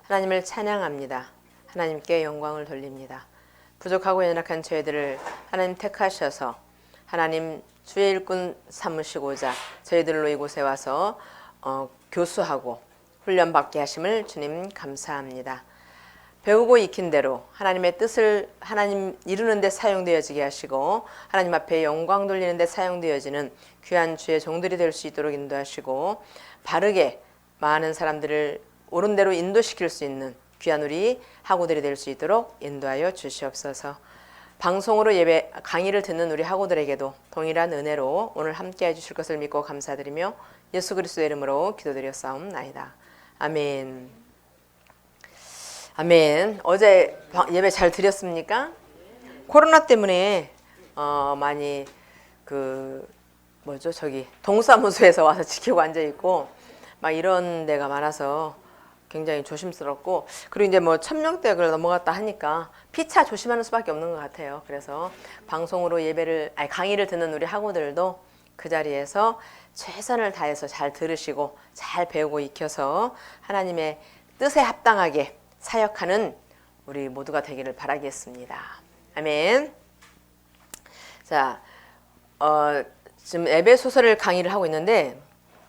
하나님을 찬양합니다. 하나님께 영광을 돌립니다. 부족하고 연약한 저희들을 하나님 택하셔서 하나님 주의 일꾼 삼으시고자 저희들로 이곳에 와서 교수하고 훈련받게 하심을 주님 감사합니다. 배우고 익힌 대로 하나님의 뜻을 하나님 이루는 데 사용되어지게 하시고 하나님 앞에 영광 돌리는 데 사용되어지는 귀한 주의 종들이 될 수 있도록 인도하시고 바르게 많은 사람들을 옳은 대로 인도시킬 수 있는 귀한 우리 학우들이 될 수 있도록 인도하여 주시옵소서. 방송으로 예배 강의를 듣는 우리 학우들에게도 동일한 은혜로 오늘 함께 해주실 것을 믿고 감사드리며 예수 그리스도의 이름으로 기도드렸사옵나이다. 아멘. 아멘. 어제 예배 잘 드렸습니까? 코로나 때문에 많이 동사무소에서 와서 지키고 앉아 있고 막 이런 데가 많아서 굉장히 조심스럽고, 그리고 이제 1000명대를 넘어갔다 하니까 피차 조심하는 수밖에 없는 것 같아요. 그래서 방송으로 강의를 듣는 우리 학우들도 그 자리에서 최선을 다해서 잘 들으시고 잘 배우고 익혀서 하나님의 뜻에 합당하게 사역하는 우리 모두가 되기를 바라겠습니다. 아멘. 자, 지금 에베소서를 강의를 하고 있는데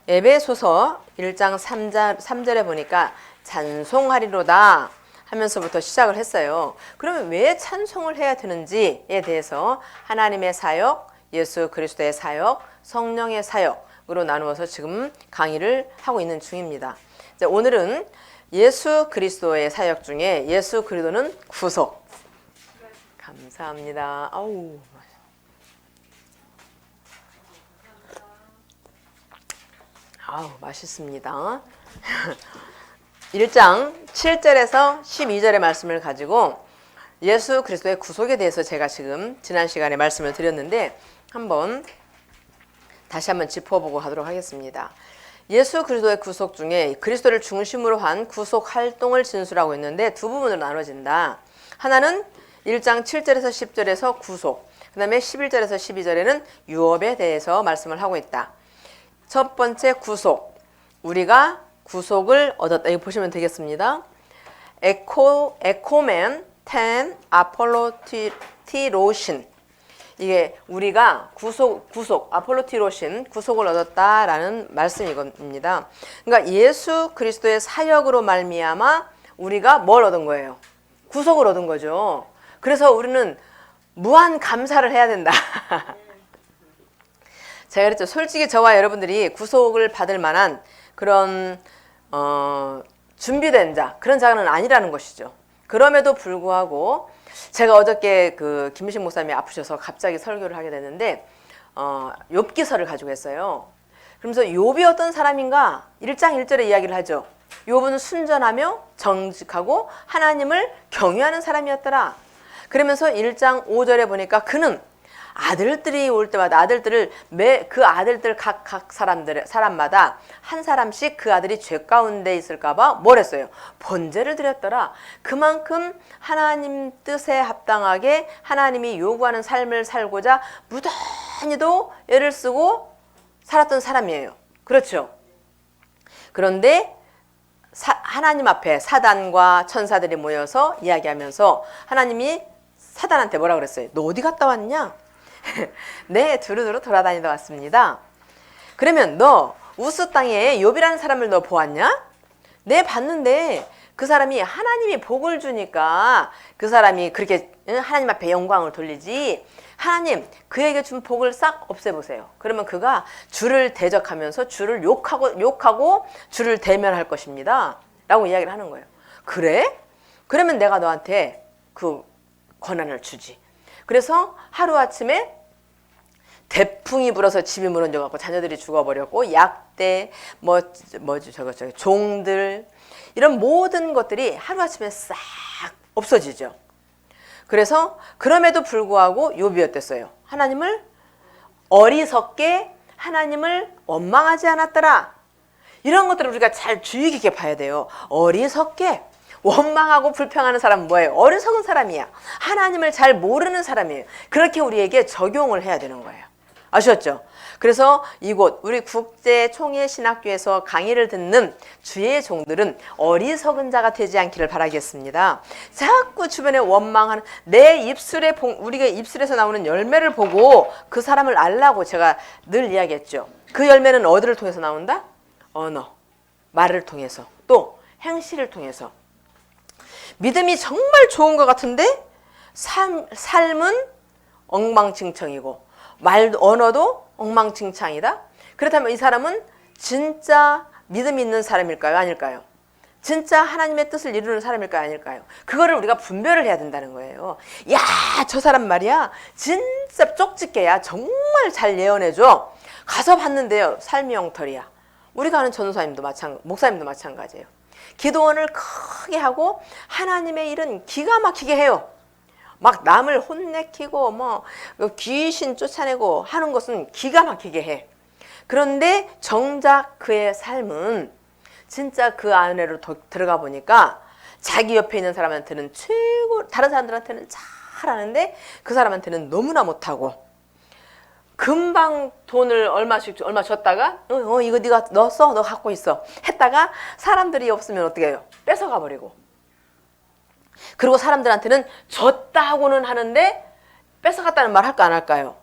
에베소서 1장 3절에 보니까 찬송하리로다 하면서부터 시작을 했어요. 그러면 왜 찬송을 해야 되는지에 대해서 하나님의 사역, 예수 그리스도의 사역, 성령의 사역으로 나누어서 지금 강의를 하고 있는 중입니다. 자, 오늘은 예수 그리스도의 사역 중에 예수 그리스도는 구속. 감사합니다. 아우. 아우, 맛있습니다. 1장 7절에서 12절의 말씀을 가지고 예수 그리스도의 구속에 대해서 제가 지금 지난 시간에 말씀을 드렸는데 다시 한번 짚어보고 하도록 하겠습니다. 예수 그리스도의 구속 중에 그리스도를 중심으로 한 구속 활동을 진술하고 있는데 두 부분으로 나눠진다. 하나는 1장 7절에서 10절에서 구속, 그 다음에 11절에서 12절에는 유업에 대해서 말씀을 하고 있다. 첫 번째 구속, 우리가 구속을 얻었다. 이거 보시면 되겠습니다. 에코멘 텐 아폴로티로신, 이게 우리가 구속 아폴로티로신 구속을 얻었다라는 말씀입니다. 그러니까 예수 그리스도의 사역으로 말미암아 우리가 뭘 얻은 거예요? 구속을 얻은 거죠. 그래서 우리는 무한 감사를 해야 된다. 제가 그랬죠. 솔직히 저와 여러분들이 구속을 받을 만한 그런 준비된 그런 자는 아니라는 것이죠. 그럼에도 불구하고 제가 어저께 김미식 목사님이 아프셔서 갑자기 설교를 하게 됐는데 욥기서를 가지고 했어요. 그러면서 욥이 어떤 사람인가 1장 1절에 이야기를 하죠. 욥은 순전하며 정직하고 하나님을 경외하는 사람이었더라. 그러면서 1장 5절에 보니까 그는 아들들이 올 때마다 그 아들들 각 사람마다 한 사람씩 그 아들이 죄 가운데 있을까봐 뭘 했어요? 번제를 드렸더라. 그만큼 하나님 뜻에 합당하게 하나님이 요구하는 삶을 살고자 무던히도 애를 쓰고 살았던 사람이에요. 그렇죠? 그런데 하나님 앞에 사단과 천사들이 모여서 이야기하면서 하나님이 사단한테 뭐라 그랬어요? 너 어디 갔다 왔냐? 네, 두루두루 돌아다니다 왔습니다. 그러면 너 우스 땅에 욥이라는 사람을 너 보았냐? 네, 봤는데 그 사람이 하나님이 복을 주니까 그 사람이 그렇게 하나님 앞에 영광을 돌리지, 하나님 그에게 준 복을 싹 없애보세요. 그러면 그가 주를 대적하면서 주를 욕하고 주를 대면할 것입니다 라고 이야기를 하는 거예요. 그래? 그러면 내가 너한테 그 권한을 주지. 그래서 하루아침에 대풍이 불어서 집이 무너져갖고 자녀들이 죽어버렸고, 약대, 종들, 이런 모든 것들이 하루아침에 싹 없어지죠. 그래서 그럼에도 불구하고 욥이 어땠어요? 하나님을 어리석게 하나님을 원망하지 않았더라. 이런 것들을 우리가 잘 주의 깊게 봐야 돼요. 어리석게 원망하고 불평하는 사람은 뭐예요? 어리석은 사람이야. 하나님을 잘 모르는 사람이에요. 그렇게 우리에게 적용을 해야 되는 거예요. 아셨죠? 그래서 이곳 우리 국제총회신학교에서 강의를 듣는 주의 종들은 어리석은 자가 되지 않기를 바라겠습니다. 자꾸 주변에 원망하는 내 입술에 우리가 입술에서 나오는 열매를 보고 그 사람을 알라고 제가 늘 이야기했죠. 그 열매는 어디를 통해서 나온다? 언어, 말을 통해서, 또 행실을 통해서. 믿음이 정말 좋은 것 같은데 삶은 엉망진창이고 언어도 엉망진창이다. 그렇다면 이 사람은 진짜 믿음 있는 사람일까요? 아닐까요? 진짜 하나님의 뜻을 이루는 사람일까요? 아닐까요? 그거를 우리가 분별을 해야 된다는 거예요. 야, 저 사람 말이야 진짜 쪽집게야. 정말 잘 예언해줘. 가서 봤는데요, 삶이 엉터리야. 우리가 아는 전도사님도 목사님도 마찬가지예요. 기도원을 크게 하고 하나님의 일은 기가 막히게 해요. 막 남을 혼내키고 뭐 귀신 쫓아내고 하는 것은 기가 막히게 해. 그런데 정작 그의 삶은 진짜 그 안으로 들어가 보니까 자기 옆에 있는 사람한테는 최고, 다른 사람들한테는 잘하는데 그 사람한테는 너무나 못하고, 금방 돈을 얼마 줬다가 이거 네가 너 써, 너 갖고 있어 했다가 사람들이 없으면 어떻게 해요? 뺏어가 버리고. 그리고 사람들한테는 줬다 하고는 하는데 뺏어갔다는 말 할까 안 할까요?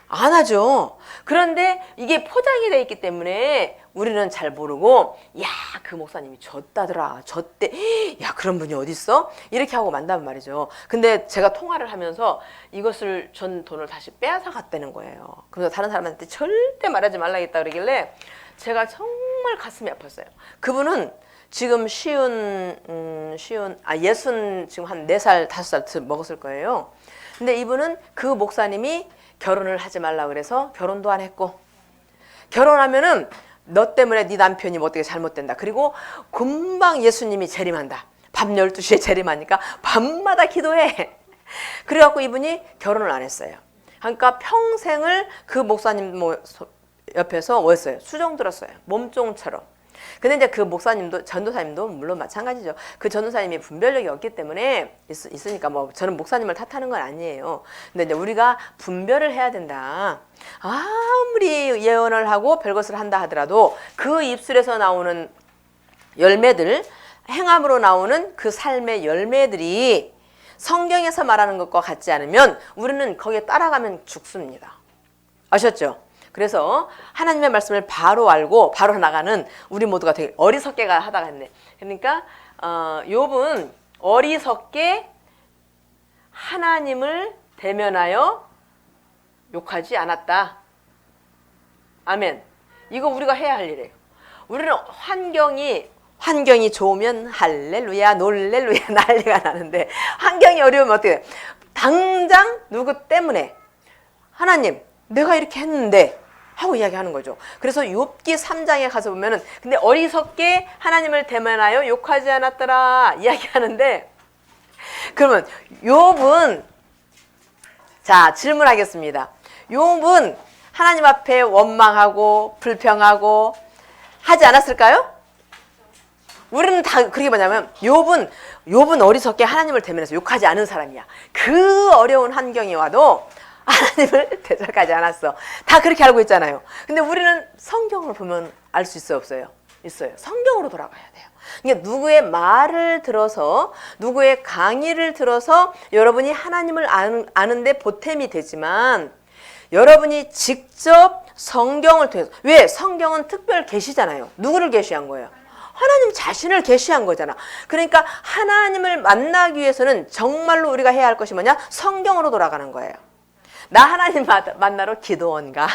안 하죠. 그런데 이게 포장이 돼 있기 때문에 우리는 잘 모르고, 야, 그 목사님이 줬다더라, 줬대, 야, 그런 분이 어딨어? 이렇게 하고 만다면 말이죠. 근데 제가 통화를 하면서 이것을 전 돈을 다시 빼앗아 갔다는 거예요. 그래서 다른 사람한테 절대 말하지 말라겠다 그러길래 제가 정말 가슴이 아팠어요. 그분은 지금 예순 지금 한 4살, 5살 먹었을 거예요. 근데 이분은 그 목사님이 결혼을 하지 말라 그래서 결혼도 안 했고, 결혼하면은 너 때문에 네 남편이 뭐 어떻게 잘못된다. 그리고 금방 예수님이 재림한다. 밤 12시에 재림하니까 밤마다 기도해. 그래갖고 이분이 결혼을 안 했어요. 그러니까 평생을 그 목사님 옆에서 뭐였어요? 수종 들었어요. 몸종처럼. 근데 이제 그 목사님도, 전도사님도 물론 마찬가지죠. 그 전도사님이 분별력이 없기 때문에 있으니까 뭐 저는 목사님을 탓하는 건 아니에요. 근데 이제 우리가 분별을 해야 된다. 아무리 예언을 하고 별것을 한다 하더라도 그 입술에서 나오는 열매들, 행함으로 나오는 그 삶의 열매들이 성경에서 말하는 것과 같지 않으면 우리는 거기에 따라가면 죽습니다. 아셨죠? 그래서 하나님의 말씀을 바로 알고 바로 나가는 우리 모두가 되게 어리석게 하다가 했네. 그러니까 욥은 어리석게 하나님을 대면하여 욕하지 않았다. 아멘. 이거 우리가 해야 할 일이에요. 우리는 환경이 좋으면 할렐루야, 놀렐루야 난리가 나는데, 환경이 어려우면 어떻게 해요? 당장 누구 때문에 하나님 내가 이렇게 했는데 하고 이야기하는 거죠. 그래서 욥기 3장에 가서 보면은 근데 어리석게 하나님을 대면하여 욕하지 않았더라 이야기하는데, 그러면 욥은, 자, 질문하겠습니다. 욥은 하나님 앞에 원망하고 불평하고 하지 않았을까요? 우리는 다 그렇게 뭐냐면 욥은 어리석게 하나님을 대면해서 욕하지 않은 사람이야. 그 어려운 환경이 와도 하나님을 대적하지 않았어. 다 그렇게 알고 있잖아요. 근데 우리는 성경을 보면 알 수 있어요, 없어요? 있어요. 성경으로 돌아가야 돼요. 그러니까 누구의 말을 들어서, 누구의 강의를 들어서 여러분이 하나님을 아는데 보탬이 되지만, 여러분이 직접 성경을 통해서, 왜? 성경은 특별 계시잖아요. 누구를 계시한 거예요? 하나님 자신을 계시한 거잖아. 그러니까 하나님을 만나기 위해서는 정말로 우리가 해야 할 것이 뭐냐? 성경으로 돌아가는 거예요. 나 하나님 만나러 기도원 가.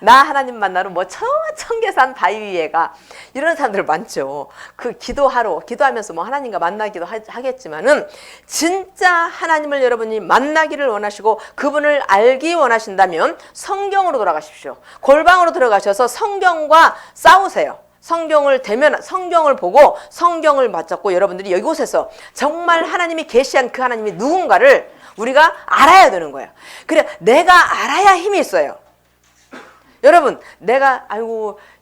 나 하나님 만나러 뭐 청계산 바위 위에 가. 이런 사람들 많죠. 그 기도하면서 뭐 하나님과 만나기도 하겠지만은, 진짜 하나님을 여러분이 만나기를 원하시고 그분을 알기 원하신다면 성경으로 돌아가십시오. 골방으로 들어가셔서 성경과 싸우세요. 성경을 보고 성경을 맞잡고 여러분들이 이곳에서 정말 하나님이 계시한 그 하나님이 누군가를 우리가 알아야 되는 거예요. 그래, 내가 알아야 힘이 있어요. 여러분, 내가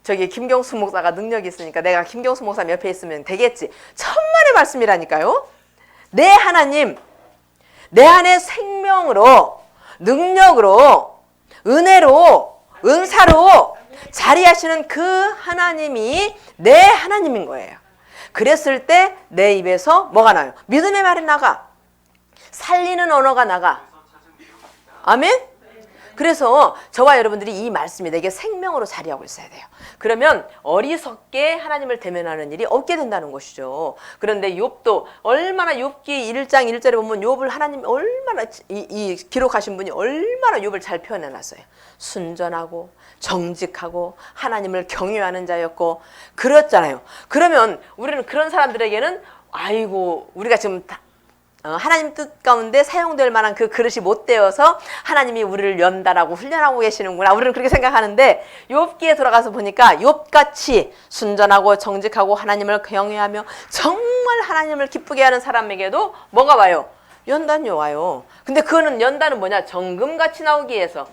저기 김경수 목사가 능력이 있으니까 내가 김경수 목사 옆에 있으면 되겠지. 천만의 말씀이라니까요. 내 하나님, 내 안에 생명으로, 능력으로, 은혜로 은사로 자리하시는 그 하나님이 내 하나님인 거예요. 그랬을 때 내 입에서 뭐가 나요? 믿음의 말이 나가. 살리는 언어가 나가. 아멘? 그래서 저와 여러분들이 이 말씀이 내게 생명으로 자리하고 있어야 돼요. 그러면 어리석게 하나님을 대면하는 일이 없게 된다는 것이죠. 그런데 욥도 얼마나 욥기 1장 1절에 보면 욥을 하나님이 얼마나 이 기록하신 분이 얼마나 욥을 잘 표현해 놨어요. 순전하고 정직하고 하나님을 경외하는 자였고 그렇잖아요. 그러면 우리는 그런 사람들에게는 아이고 우리가 지금 하나님 뜻 가운데 사용될 만한 그 그릇이 못 되어서 하나님이 우리를 연단하고 훈련하고 계시는구나. 우리는 그렇게 생각하는데 욥기에 돌아가서 보니까 욥같이 순전하고 정직하고 하나님을 경외하며 정말 하나님을 기쁘게 하는 사람에게도 뭐가 와요? 연단이 와요. 근데 그거는 연단은 뭐냐? 정금같이 나오기 위해서.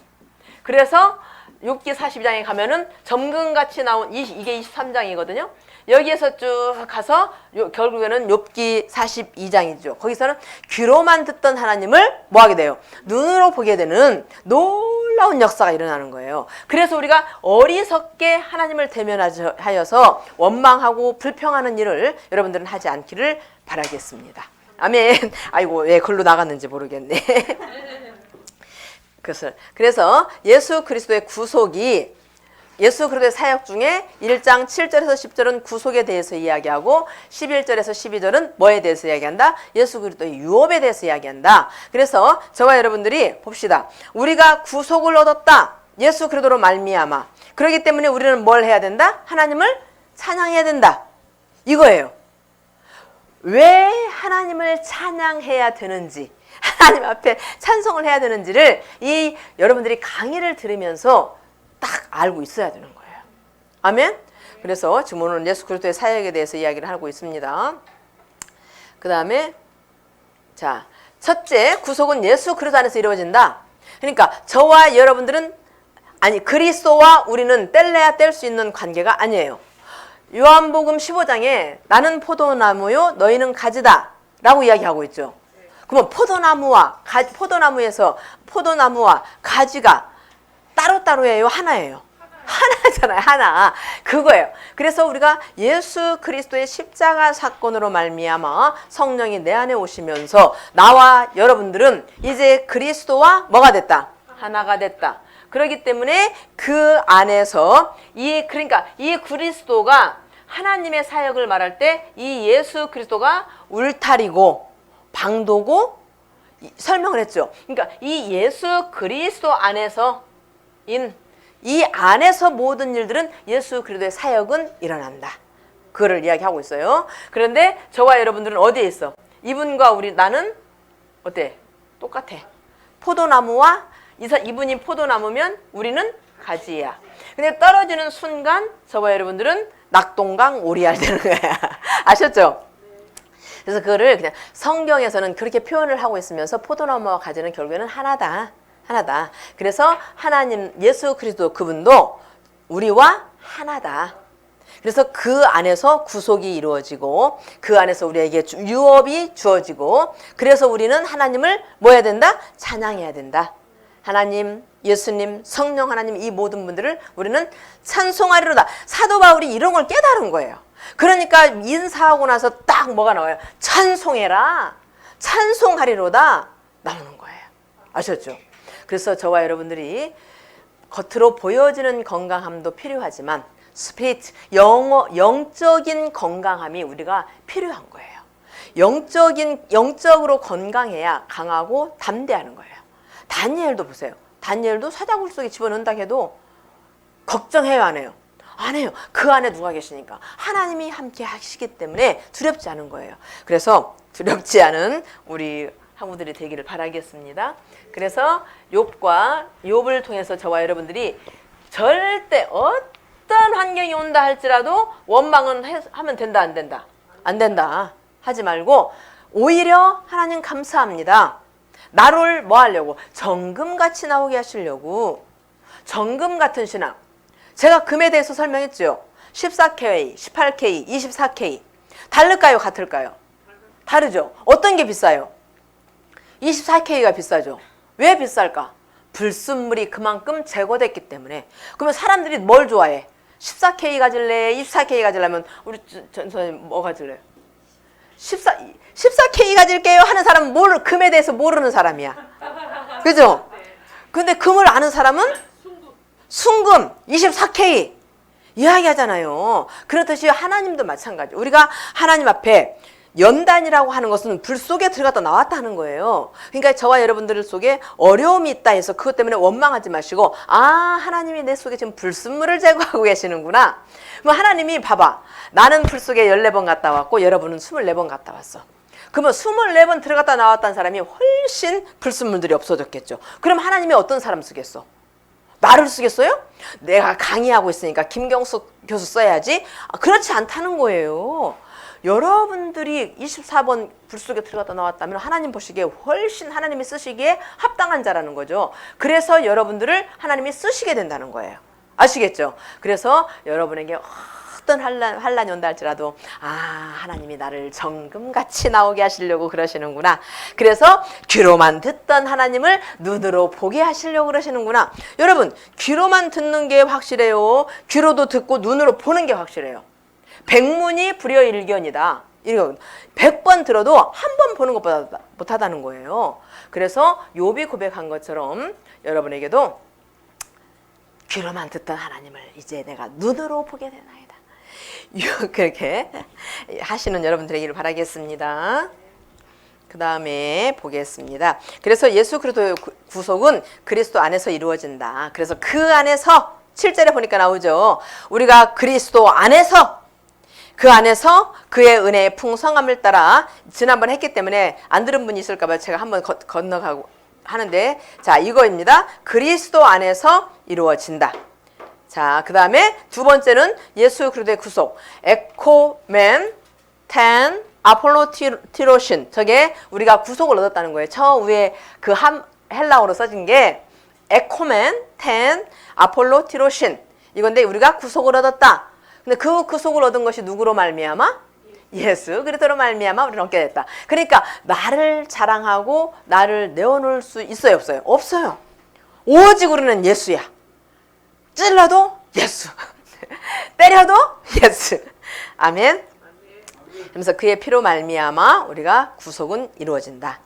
그래서 욥기 42장에 가면은 정금같이 나온 이게 23장이거든요. 여기에서 쭉 가서 결국에는 욥기 42장이죠. 거기서는 귀로만 듣던 하나님을 뭐하게 돼요? 눈으로 보게 되는 놀라운 역사가 일어나는 거예요. 그래서 우리가 어리석게 하나님을 대면하여서 원망하고 불평하는 일을 여러분들은 하지 않기를 바라겠습니다. 아멘. 아이고 왜 글로 나갔는지 모르겠네. 그래서 예수 그리스도의 구속이 예수 그리스도의 사역 중에 1장 7절에서 10절은 구속에 대해서 이야기하고 11절에서 12절은 뭐에 대해서 이야기한다? 예수 그리스도의 유업에 대해서 이야기한다. 그래서 저와 여러분들이 봅시다. 우리가 구속을 얻었다. 예수 그리스도로 말미암아. 그렇기 때문에 우리는 뭘 해야 된다? 하나님을 찬양해야 된다. 이거예요. 왜 하나님을 찬양해야 되는지, 하나님 앞에 찬송을 해야 되는지를 여러분들이 강의를 들으면서 딱 알고 있어야 되는 거예요. 아멘? 그래서 지금 오늘 예수 그리스도의 사역에 대해서 이야기를 하고 있습니다. 그 다음에 자, 첫째, 구속은 예수 그리스도 안에서 이루어진다. 그러니까 저와 여러분들은 그리스도와 우리는 뗄래야 뗄 수 있는 관계가 아니에요. 요한복음 15장에 나는 포도나무요 너희는 가지다 라고 이야기하고 있죠. 그러면 포도나무와 가지가 따로따로예요? 하나예요? 하나잖아요. 하나. 그거예요. 그래서 우리가 예수 그리스도의 십자가 사건으로 말미암아 성령이 내 안에 오시면서 나와 여러분들은 이제 그리스도와 뭐가 됐다? 하나가 됐다. 그렇기 때문에 그 안에서 그러니까 이 그리스도가 하나님의 사역을 말할 때 이 예수 그리스도가 울타리고 방도고 설명을 했죠. 그러니까 이 예수 그리스도 안에서 이 안에서 모든 일들은 예수 그리스도의 사역은 일어난다. 그거를 이야기하고 있어요. 그런데 저와 여러분들은 어디에 있어? 이분과 나는 어때? 똑같아. 포도나무와 이분이 포도나무면 우리는 가지야. 근데 떨어지는 순간 저와 여러분들은 낙동강 오리알 되는 거야. 아셨죠? 그래서 그거를 그냥 성경에서는 그렇게 표현을 하고 있으면서 포도나무와 가지는 결국에는 하나다. 그래서 하나님 예수 그리스도 그분도 우리와 하나다. 그래서 그 안에서 구속이 이루어지고 그 안에서 우리에게 유업이 주어지고 그래서 우리는 하나님을 뭐 해야 된다? 찬양해야 된다. 하나님, 예수님, 성령 하나님 이 모든 분들을 우리는 찬송하리로다. 사도 바울이 이런 걸 깨달은 거예요. 그러니까 인사하고 나서 딱 뭐가 나와요? 찬송해라. 찬송하리로다. 나오는 거예요. 아셨죠? 그래서 저와 여러분들이 겉으로 보여지는 건강함도 필요하지만 영적인 건강함이 우리가 필요한 거예요. 영적으로 건강해야 강하고 담대하는 거예요. 다니엘도 보세요. 다니엘도 사자굴 속에 집어넣는다 해도 걱정해요, 안 해요? 안 해요. 그 안에 누가 계시니까 하나님이 함께 하시기 때문에 두렵지 않은 거예요. 그래서 두렵지 않은 우리 학우들이 되기를 바라겠습니다. 그래서 욥을 통해서 저와 여러분들이 절대 어떤 환경이 온다 할지라도 원망은 하면 된다, 안 된다? 안 된다. 하지 말고 오히려 하나님 감사합니다. 나를 뭐 하려고? 정금같이 나오게 하시려고. 정금 같은 신앙. 제가 금에 대해서 설명했죠. 14K, 18K, 24K. 다를까요? 같을까요? 다르죠. 어떤 게 비싸요? 24K가 비싸죠. 왜 비쌀까? 불순물이 그만큼 제거됐기 때문에. 그러면 사람들이 뭘 좋아해? 14K 가질래? 24K 가질려면 우리 전선생님 뭐 가질래요? 14K 가질게요 하는 사람은 금에 대해서 모르는 사람이야. 그죠? 근데 금을 아는 사람은 순금 24K 이야기하잖아요. 그렇듯이 하나님도 마찬가지. 우리가 하나님 앞에 연단이라고 하는 것은 불 속에 들어갔다 나왔다 하는 거예요. 그러니까 저와 여러분들 속에 어려움이 있다 해서 그것 때문에 원망하지 마시고, 하나님이 내 속에 지금 불순물을 제거하고 계시는구나. 그럼 하나님이 봐봐. 나는 불 속에 14번 갔다 왔고 여러분은 24번 갔다 왔어. 그러면 24번 들어갔다 나왔다는 사람이 훨씬 불순물들이 없어졌겠죠. 그럼 하나님이 어떤 사람 쓰겠어? 나를 쓰겠어요? 내가 강의하고 있으니까 김경숙 교수 써야지? 그렇지 않다는 거예요. 여러분들이 24번 불 속에 들어갔다 나왔다면 하나님 보시기에 훨씬 하나님이 쓰시기에 합당한 자라는 거죠. 그래서 여러분들을 하나님이 쓰시게 된다는 거예요. 아시겠죠? 그래서 여러분에게 어떤 환란이 온다 할지라도 하나님이 나를 정금같이 나오게 하시려고 그러시는구나. 그래서 귀로만 듣던 하나님을 눈으로 보게 하시려고 그러시는구나. 여러분, 귀로만 듣는 게 확실해요. 귀로도 듣고 눈으로 보는 게 확실해요. 백문이 불여일견이다. 100번 들어도 한 번 보는 것보다 못하다는 거예요. 그래서 욥이 고백한 것처럼 여러분에게도 귀로만 듣던 하나님을 이제 내가 눈으로 보게 되나이다. 그렇게 하시는 여러분들에게를 바라겠습니다. 그 다음에 보겠습니다. 그래서 예수 그리스도의 구속은 그리스도 안에서 이루어진다. 그래서 그 안에서 7절에 보니까 나오죠. 우리가 그리스도 안에서, 그 안에서 그의 은혜의 풍성함을 따라, 지난번 했기 때문에 안 들은 분이 있을까 봐 제가 한번 건너가고 하는데, 자, 이거입니다. 그리스도 안에서 이루어진다. 자, 그 다음에 두 번째는 예수 그리스도의 구속. 에코멘, 텐, 아폴로티로신. 저게 우리가 구속을 얻었다는 거예요. 저 위에 그 헬라어로 써진 게 에코멘, 텐, 아폴로티로신. 이건데 우리가 구속을 얻었다. 근데 그 구속을 얻은 것이 누구로 말미암아? 예수 그리스도로 말미암아 우리는 얻게 됐다. 그러니까 나를 자랑하고 나를 내어놓을 수 있어요, 없어요? 없어요. 오직 우리는 예수야. 찔러도 예수. 때려도 예수. 아멘. 그래서 그의 피로 말미암아 우리가 구속은 이루어진다.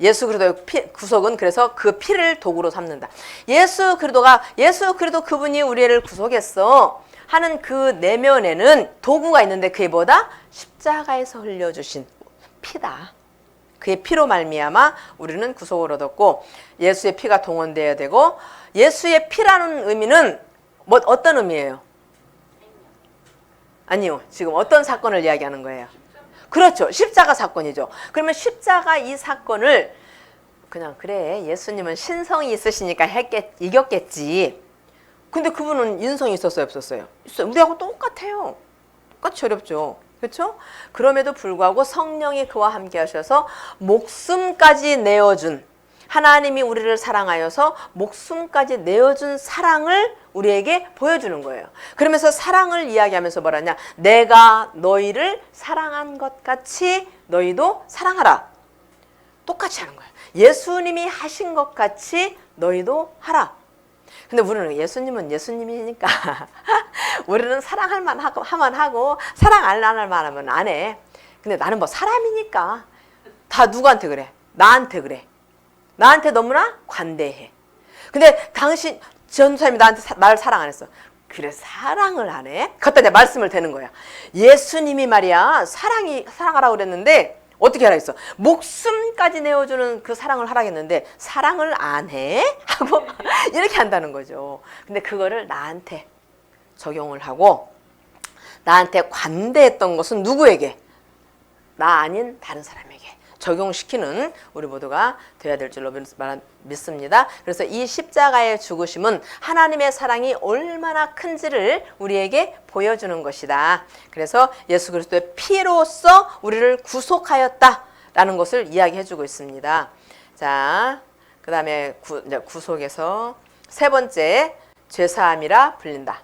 예수 그리스도의 구속은 그래서 그 피를 도구로 삼는다. 예수 그리스도 그분이 우리를 구속했어 하는 그 내면에는 도구가 있는데 그게 뭐다? 십자가에서 흘려주신 피다. 그의 피로 말미암아 우리는 구속을 얻었고, 예수의 피가 동원되어야 되고, 예수의 피라는 의미는 어떤 의미예요? 아니요. 지금 어떤 사건을 이야기하는 거예요? 그렇죠. 십자가 사건이죠. 그러면 십자가 이 사건을 그냥 그래 예수님은 신성이 있으시니까 이겼겠지. 근데 그분은 인성이 있었어요, 없었어요? 있어요. 우리하고 똑같아요. 똑같이 어렵죠. 그렇죠? 그럼에도 불구하고 성령이 그와 함께 하셔서 목숨까지 내어준, 하나님이 우리를 사랑하여서 목숨까지 내어준 사랑을 우리에게 보여주는 거예요. 그러면서 사랑을 이야기하면서 뭐라냐? 내가 너희를 사랑한 것 같이 너희도 사랑하라. 똑같이 하는 거예요. 예수님이 하신 것 같이 너희도 하라. 근데 우리는 예수님은 예수님이니까 우리는 사랑할 만 하면 하고 사랑 안 할 만하면 안 해. 근데 나는 뭐 사람이니까 다 누구한테 그래? 나한테 그래. 나한테 너무나 관대해. 근데 당신 전사님이 나를 사랑 안 했어. 그래 사랑을 안 해? 그때 내가 말씀을 대는 거야. 예수님이 말이야 사랑하라고 그랬는데 어떻게 하라 했어? 목숨까지 내어주는 그 사랑을 하라겠는데 사랑을 안 해? 하고 이렇게 한다는 거죠. 근데 그거를 나한테 적용을 하고 나한테 관대했던 것은 누구에게? 나 아닌 다른 사람에게 적용시키는 우리 모두가 되어야 될 줄로 믿습니다. 그래서 이 십자가의 죽으심은 하나님의 사랑이 얼마나 큰지를 우리에게 보여주는 것이다. 그래서 예수 그리스도의 피로써 우리를 구속하였다라는 것을 이야기해주고 있습니다. 자, 그 다음에 구속에서 세 번째, 죄사함이라 불린다.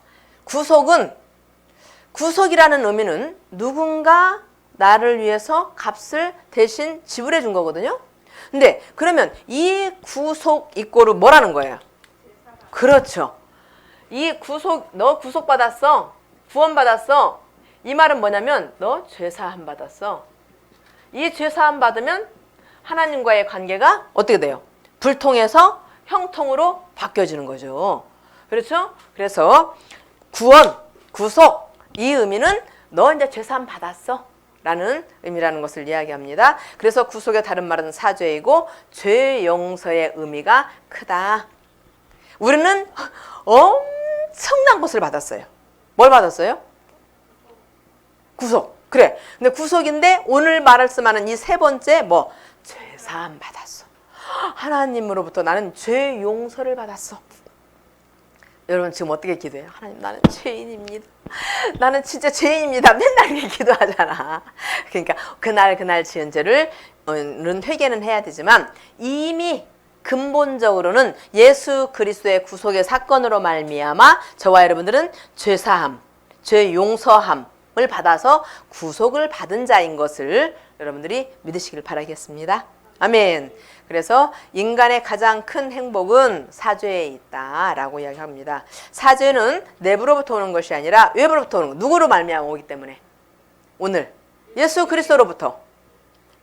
구속이라는 의미는 누군가 나를 위해서 값을 대신 지불해 준 거거든요. 근데 그러면 이 구속 이꼬르 뭐라는 거예요? 그렇죠. 이 구속, 너 구속받았어. 구원받았어. 이 말은 뭐냐면 너 죄사함 받았어. 이 죄사함 받으면 하나님과의 관계가 어떻게 돼요? 불통에서 형통으로 바뀌어지는 거죠. 그렇죠? 그래서 구원, 구속 이 의미는 너 이제 죄사함 받았어 라는 의미라는 것을 이야기합니다. 그래서 구속의 다른 말은 사죄이고 죄 용서의 의미가 크다. 우리는 엄청난 것을 받았어요. 뭘 받았어요? 구속. 그래. 근데 구속인데 오늘 말씀하는 이 세 번째 뭐 죄사함 받았어. 하나님으로부터 나는 죄 용서를 받았어. 여러분 지금 어떻게 기도해요? 하나님 나는 죄인입니다. 나는 진짜 죄인입니다. 맨날 이렇게 기도하잖아. 그러니까 그날 지은 죄를 회개는 해야 되지만 이미 근본적으로는 예수 그리스도의 구속의 사건으로 말미암아 저와 여러분들은 죄사함, 죄 용서함을 받아서 구속을 받은 자인 것을 여러분들이 믿으시길 바라겠습니다. 아멘. 그래서 인간의 가장 큰 행복은 사죄에 있다라고 이야기합니다. 사죄는 내부로부터 오는 것이 아니라 외부로부터 오는 것. 누구로 말미암아 오기 때문에? 오늘 예수 그리스도로부터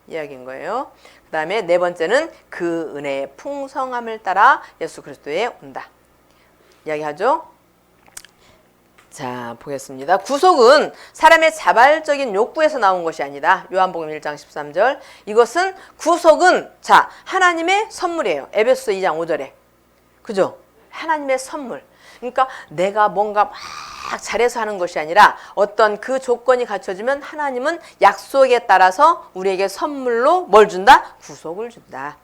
이야기인 거예요. 그 다음에 네 번째는 그 은혜의 풍성함을 따라 예수 그리스도에 온다. 이야기하죠. 자, 보겠습니다. 구속은 사람의 자발적인 욕구에서 나온 것이 아니다. 요한복음 1장 13절. 이것은 구속은 자, 하나님의 선물이에요. 에베소서 2장 5절에. 그죠? 하나님의 선물. 그러니까 내가 뭔가 막 잘해서 하는 것이 아니라 어떤 그 조건이 갖춰지면 하나님은 약속에 따라서 우리에게 선물로 뭘 준다? 구속을 준다.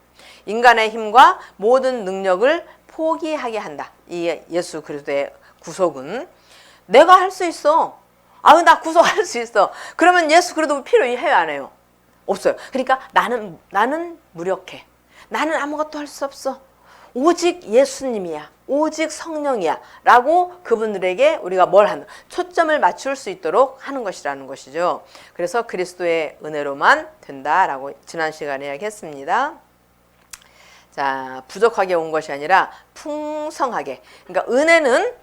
인간의 힘과 모든 능력을 포기하게 한다. 이 예수 그리스도의 구속은 내가 할 수 있어. 아유 나 구속할 수 있어. 그러면 예수 그리스도 필요해요 안 해요? 없어요. 그러니까 나는 무력해. 나는 아무것도 할 수 없어. 오직 예수님이야. 오직 성령이야. 라고 그분들에게 우리가 뭘 하는 초점을 맞출 수 있도록 하는 것이라는 것이죠. 그래서 그리스도의 은혜로만 된다라고 지난 시간에 이야기했습니다. 자, 부족하게 온 것이 아니라 풍성하게. 그러니까 은혜는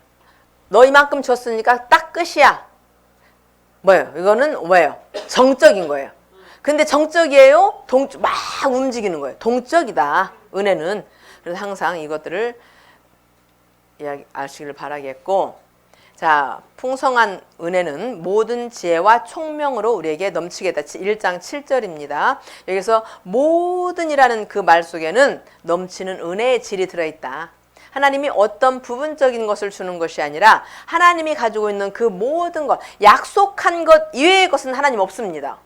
너 이만큼 줬으니까 딱 끝이야. 뭐예요? 이거는 뭐예요? 정적인 거예요. 근데 정적이에요? 막 움직이는 거예요. 동적이다. 은혜는. 그래서 항상 이것들을 아시길 바라겠고, 자, 풍성한 은혜는 모든 지혜와 총명으로 우리에게 넘치게 했다. 1장 7절입니다. 여기서 모든이라는 그 말 속에는 넘치는 은혜의 질이 들어있다. 하나님이 어떤 부분적인 것을 주는 것이 아니라 하나님이 가지고 있는 그 모든 것, 약속한 것 이외의 것은 하나님 없습니다.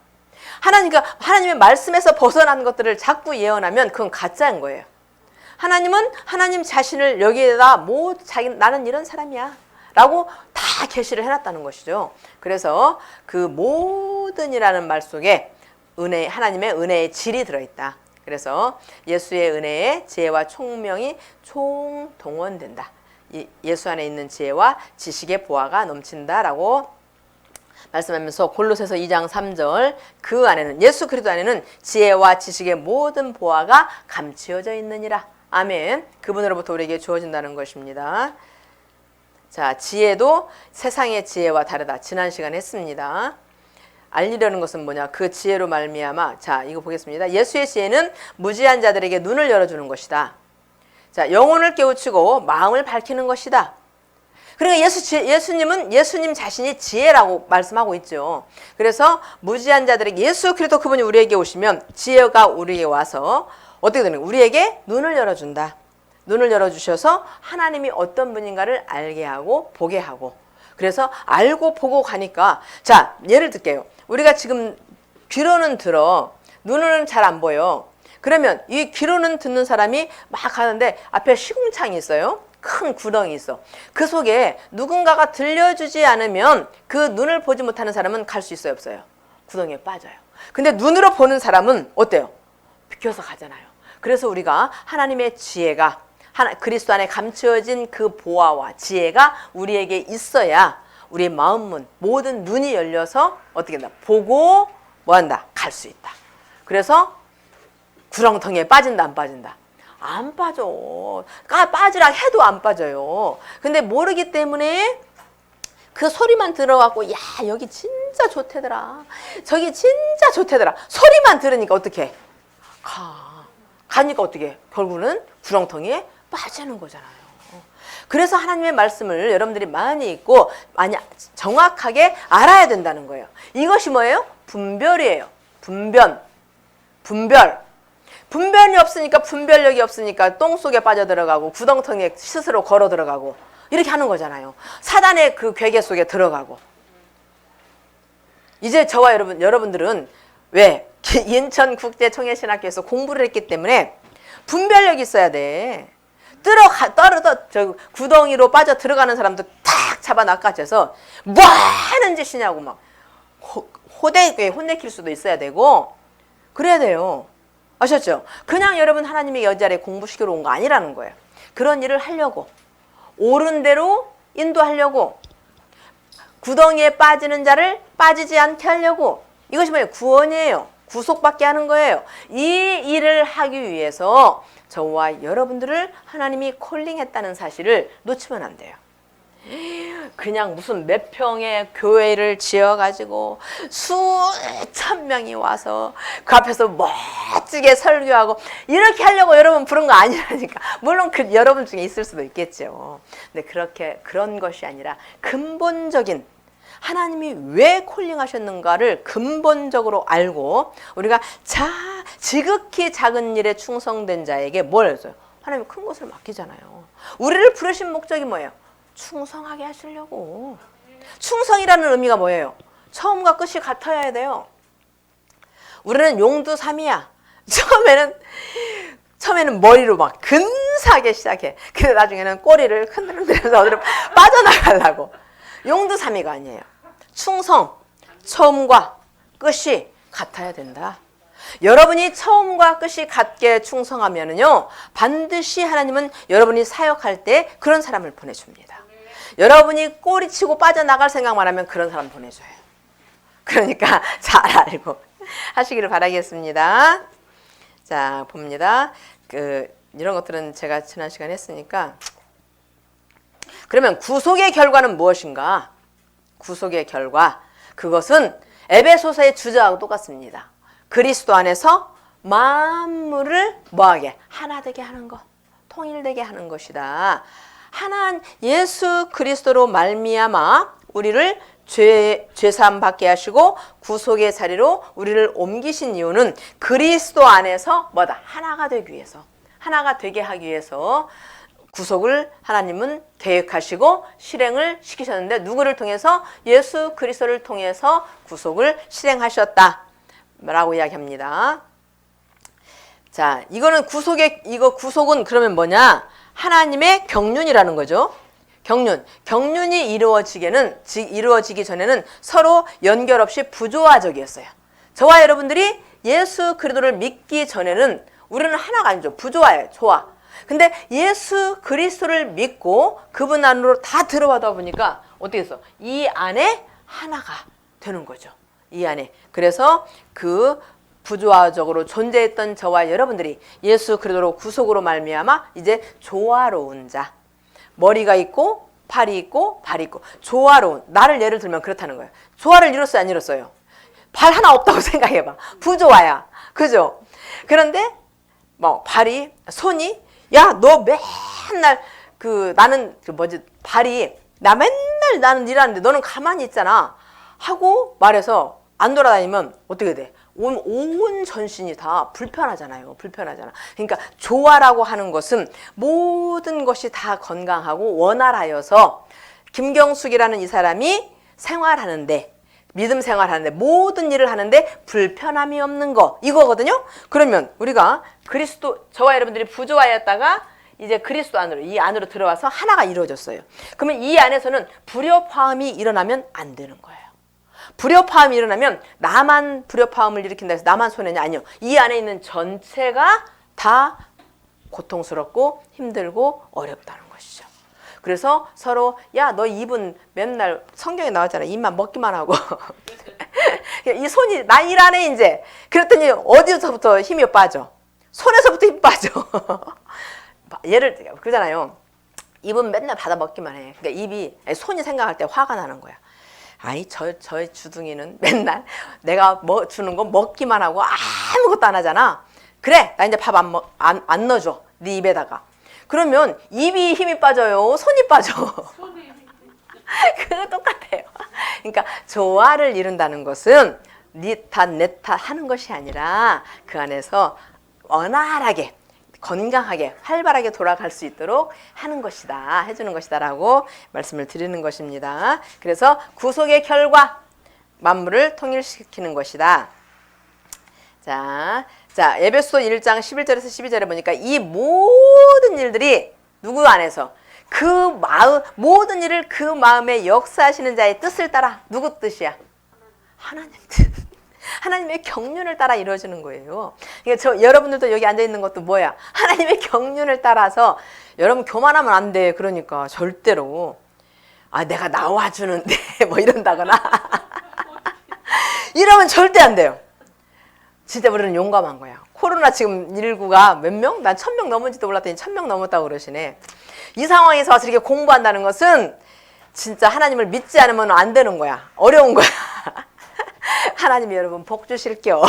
하나님의 말씀에서 벗어난 것들을 자꾸 예언하면 그건 가짜인 거예요. 하나님은 하나님 자신을 여기에다 나는 이런 사람이야 라고 다 계시를 해놨다는 것이죠. 그래서 그 모든이라는 말 속에 하나님의 은혜의 질이 들어있다. 그래서 예수의 은혜에 지혜와 총명이 총동원된다. 예수 안에 있는 지혜와 지식의 보화가 넘친다라고 말씀하면서 골로새서 2장 3절 그 안에는 예수 그리스도 안에는 지혜와 지식의 모든 보화가 감추어져 있느니라. 아멘. 그분으로부터 우리에게 주어진다는 것입니다. 자, 지혜도 세상의 지혜와 다르다. 지난 시간에 했습니다. 알리려는 것은 뭐냐? 그 지혜로 말미암아. 자, 이거 보겠습니다. 예수의 지혜는 무지한 자들에게 눈을 열어주는 것이다. 자, 영혼을 깨우치고 마음을 밝히는 것이다. 그러니까 예수님은 예수님 자신이 지혜라고 말씀하고 있죠. 그래서 무지한 자들에게 예수 그리스도 그분이 우리에게 오시면 지혜가 우리에게 와서 어떻게 되는 거예요? 우리에게 눈을 열어준다. 눈을 열어주셔서 하나님이 어떤 분인가를 알게 하고 보게 하고 그래서 알고 보고 가니까 자, 예를 들게요. 우리가 지금 귀로는 들어 눈으로는 잘 안 보여. 그러면 이 귀로는 듣는 사람이 막 가는데 앞에 시궁창이 있어요. 큰 구덩이 있어. 그 속에 누군가가 들려주지 않으면 그 눈을 보지 못하는 사람은 갈 수 있어요, 없어요? 구덩이에 빠져요. 근데 눈으로 보는 사람은 어때요? 비켜서 가잖아요. 그래서 우리가 하나님의 지혜가 그리스도 안에 감추어진 그 보화와 지혜가 우리에게 있어야 우리의 마음문 모든 눈이 열려서 어떻게 된다? 보고 뭐한다? 갈 수 있다. 그래서 구렁텅이에 빠진다 안 빠진다? 안 빠져. 빠지라 해도 안 빠져요. 근데 모르기 때문에 그 소리만 들어갖고 야 여기 진짜 좋대더라. 저기 진짜 좋대더라. 소리만 들으니까 어떻게? 가니까 어떻게? 결국은 구렁텅이에 빠지는 거잖아요. 그래서 하나님의 말씀을 여러분들이 많이 읽고 많이 정확하게 알아야 된다는 거예요. 이것이 뭐예요? 분별이에요. 분별. 분별이 없으니까 분별력이 없으니까 똥 속에 빠져들어가고 구렁텅이에 스스로 걸어 들어가고 이렇게 하는 거잖아요. 사단의 그 괴계 속에 들어가고. 이제 저와 여러분들은 왜? 인천국제청해신학교에서 공부를 했기 때문에 분별력이 있어야 돼. 저 구덩이로 빠져 들어가는 사람도 탁 잡아 낚아채서 뭐 하는 짓이냐고 막 혼내킬 수도 있어야 되고 그래야 돼요. 아셨죠? 그냥 여러분 하나님의 여자를 공부시키러 온 거 아니라는 거예요. 그런 일을 하려고 옳은 대로 인도하려고 구덩이에 빠지는 자를 빠지지 않게 하려고 이것이 뭐예요? 구원이에요. 구속받게 하는 거예요. 이 일을 하기 위해서 저와 여러분들을 하나님이 콜링했다는 사실을 놓치면 안 돼요. 그냥 무슨 몇 평의 교회를 지어가지고 수천 명이 와서 그 앞에서 멋지게 설교하고 이렇게 하려고 여러분 부른 거 아니라니까. 물론 그 여러분 중에 있을 수도 있겠죠. 근데 그런 것이 아니라 근본적인 하나님이 왜 콜링하셨는가를 근본적으로 알고 우리가 지극히 작은 일에 충성된 자에게 뭘 해줘요? 하나님이 큰 것을 맡기잖아요. 우리를 부르신 목적이 뭐예요? 충성하게 하시려고. 충성이라는 의미가 뭐예요? 처음과 끝이 같아야 돼요. 우리는 용두삼이야. 처음에는 머리로 막 근사하게 시작해. 근데 나중에는 꼬리를 흔들면서 어디로 빠져나가려고. 용두삼이가 아니에요. 충성, 처음과 끝이 같아야 된다. 여러분이 처음과 끝이 같게 충성하면은요, 반드시 하나님은 여러분이 사역할 때 그런 사람을 보내줍니다. 여러분이 꼬리치고 빠져나갈 생각만 하면 그런 사람 보내줘요. 그러니까 잘 알고 하시기를 바라겠습니다. 자, 봅니다. 이런 것들은 제가 지난 시간에 했으니까. 그러면 구속의 결과는 무엇인가? 구속의 결과, 그것은 에베소서의 주제하고 똑같습니다. 그리스도 안에서 만물을 뭐하게? 하나 되게 하는 것, 통일되게 하는 것이다. 예수 그리스도로 말미암아 우리를 죄사함 받게 하시고 구속의 자리로 우리를 옮기신 이유는 그리스도 안에서 뭐다? 하나가 되기 위해서, 하나가 되게 하기 위해서 구속을 하나님은 계획하시고 실행을 시키셨는데 누구를 통해서? 예수 그리스도를 통해서 구속을 실행하셨다 라고 이야기합니다. 자, 구속은 그러면 뭐냐? 하나님의 경륜이라는 거죠. 경륜이 이루어지기 전에는 서로 연결 없이 부조화적이었어요. 저와 여러분들이 예수 그리스도를 믿기 전에는 우리는 하나가 아니죠. 부조화예요. 조화. 근데 예수 그리스도를 믿고 그분 안으로 다 들어가다 보니까 어떻게 했어? 이 안에 하나가 되는 거죠. 이 안에. 그래서 그 부조화적으로 존재했던 저와 여러분들이 예수 그리스도로 구속으로 말미암아 이제 조화로운 자. 머리가 있고 팔이 있고 발이 있고 조화로운. 나를 예를 들면 그렇다는 거예요. 조화를 이뤘어요, 안 이뤘어요? 발 하나 없다고 생각해봐. 부조화야. 그죠? 그런데 손이 야, 너 맨날 발이 맨날 나는 일하는데 너는 가만히 있잖아 하고 말해서 안 돌아다니면 어떻게 돼? 온 전신이 다 불편하잖아요. 그러니까 조화라고 하는 것은 모든 것이 다 건강하고 원활하여서 김경숙이라는 이 사람이 믿음 생활하는데 모든 일을 하는데 불편함이 없는 거 이거거든요. 그러면 우리가 저와 여러분들이 부조화였다가 이제 그리스도 안으로 이 안으로 들어와서 하나가 이루어졌어요. 그러면 이 안에서는 불협화음이 일어나면 안 되는 거예요. 불협화음이 일어나면 나만 불협화음을 일으킨다 해서 나만 손해냐? 아니요. 이 안에 있는 전체가 다 고통스럽고 힘들고 어렵다는 것이죠. 그래서 서로 야, 너 입은 맨날 성경에 나왔잖아. 입만 먹기만 하고 이 손이 나 일 안 해 이제. 그랬더니 어디서부터 힘이 빠져? 손에서부터 힘 빠져. 예를 들어 그러잖아요. 입은 맨날 받아 먹기만 해. 그러니까 손이 생각할 때 화가 나는 거야. 아이 저의 주둥이는 맨날 내가 뭐 주는 거 먹기만 하고 아무것도 안 하잖아. 그래, 나 이제 밥 안 넣어줘. 네 입에다가. 그러면 입이 힘이 빠져요, 손이 빠져. 그거 똑같아요. 그러니까 조화를 이룬다는 것은 네 탓, 내 탓 하는 것이 아니라 그 안에서 원활하게, 건강하게, 활발하게 돌아갈 수 있도록 하는 것이다, 해주는 것이다 라고 말씀을 드리는 것입니다. 그래서 구속의 결과, 만물을 통일시키는 것이다. 자, 에베소 1장 11절에서 12절에 보니까 이 모든 일들이 누구 안에서 그 마음, 모든 일을 그 마음에 역사하시는 자의 뜻을 따라, 누구 뜻이야? 하나님 뜻. 하나님의 경륜을 따라 이루어지는 거예요. 그러니까 여러분들도 여기 앉아 있는 것도 뭐야? 하나님의 경륜을 따라서. 여러분 교만하면 안 돼. 그러니까 절대로 내가 나와주는데 뭐 이런다거나 이러면 절대 안 돼요. 진짜 우리는 용감한 거야. 코로나 지금 19가 몇 명? 난 1000명 넘은지도 몰랐더니 1000명 넘었다고 그러시네. 이 상황에서 와서 이렇게 공부한다는 것은 진짜 하나님을 믿지 않으면 안 되는 거야. 어려운 거야. 하나님이 여러분 복 주실게요.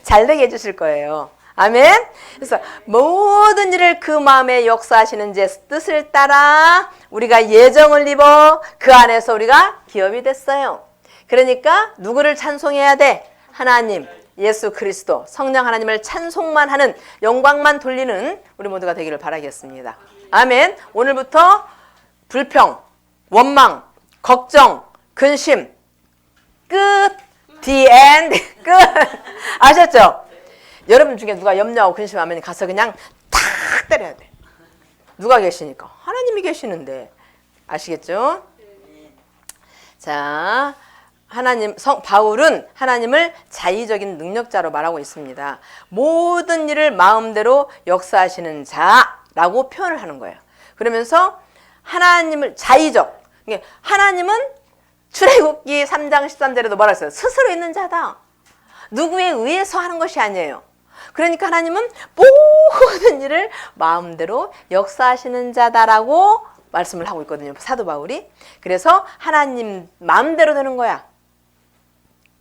잘 되게 해주실 거예요. 아멘. 그래서 모든 일을 그 마음에 역사하시는 제 뜻을 따라 우리가 예정을 입어 그 안에서 우리가 기업이 됐어요. 그러니까 누구를 찬송해야 돼? 하나님, 예수 그리스도, 성령 하나님을 찬송만 하는, 영광만 돌리는 우리 모두가 되기를 바라겠습니다. 아멘. 오늘부터 불평, 원망, 걱정, 근심 끝. The end. 끝. 아셨죠? 여러분 중에 누가 염려하고 근심하면 가서 그냥 탁 때려야 돼. 누가 계시니까? 하나님이 계시는데. 아시겠죠? 자, 바울은 하나님을 자의적인 능력자로 말하고 있습니다. 모든 일을 마음대로 역사하시는 자라고 표현을 하는 거예요. 그러면서 하나님을 자의적. 하나님은 출애굽기 3장 13절에도 뭐라 했어요? 스스로 있는 자다. 누구에 의해서 하는 것이 아니에요. 그러니까 하나님은 모든 일을 마음대로 역사하시는 자다라고 말씀을 하고 있거든요. 사도 바울이. 그래서 하나님 마음대로 되는 거야.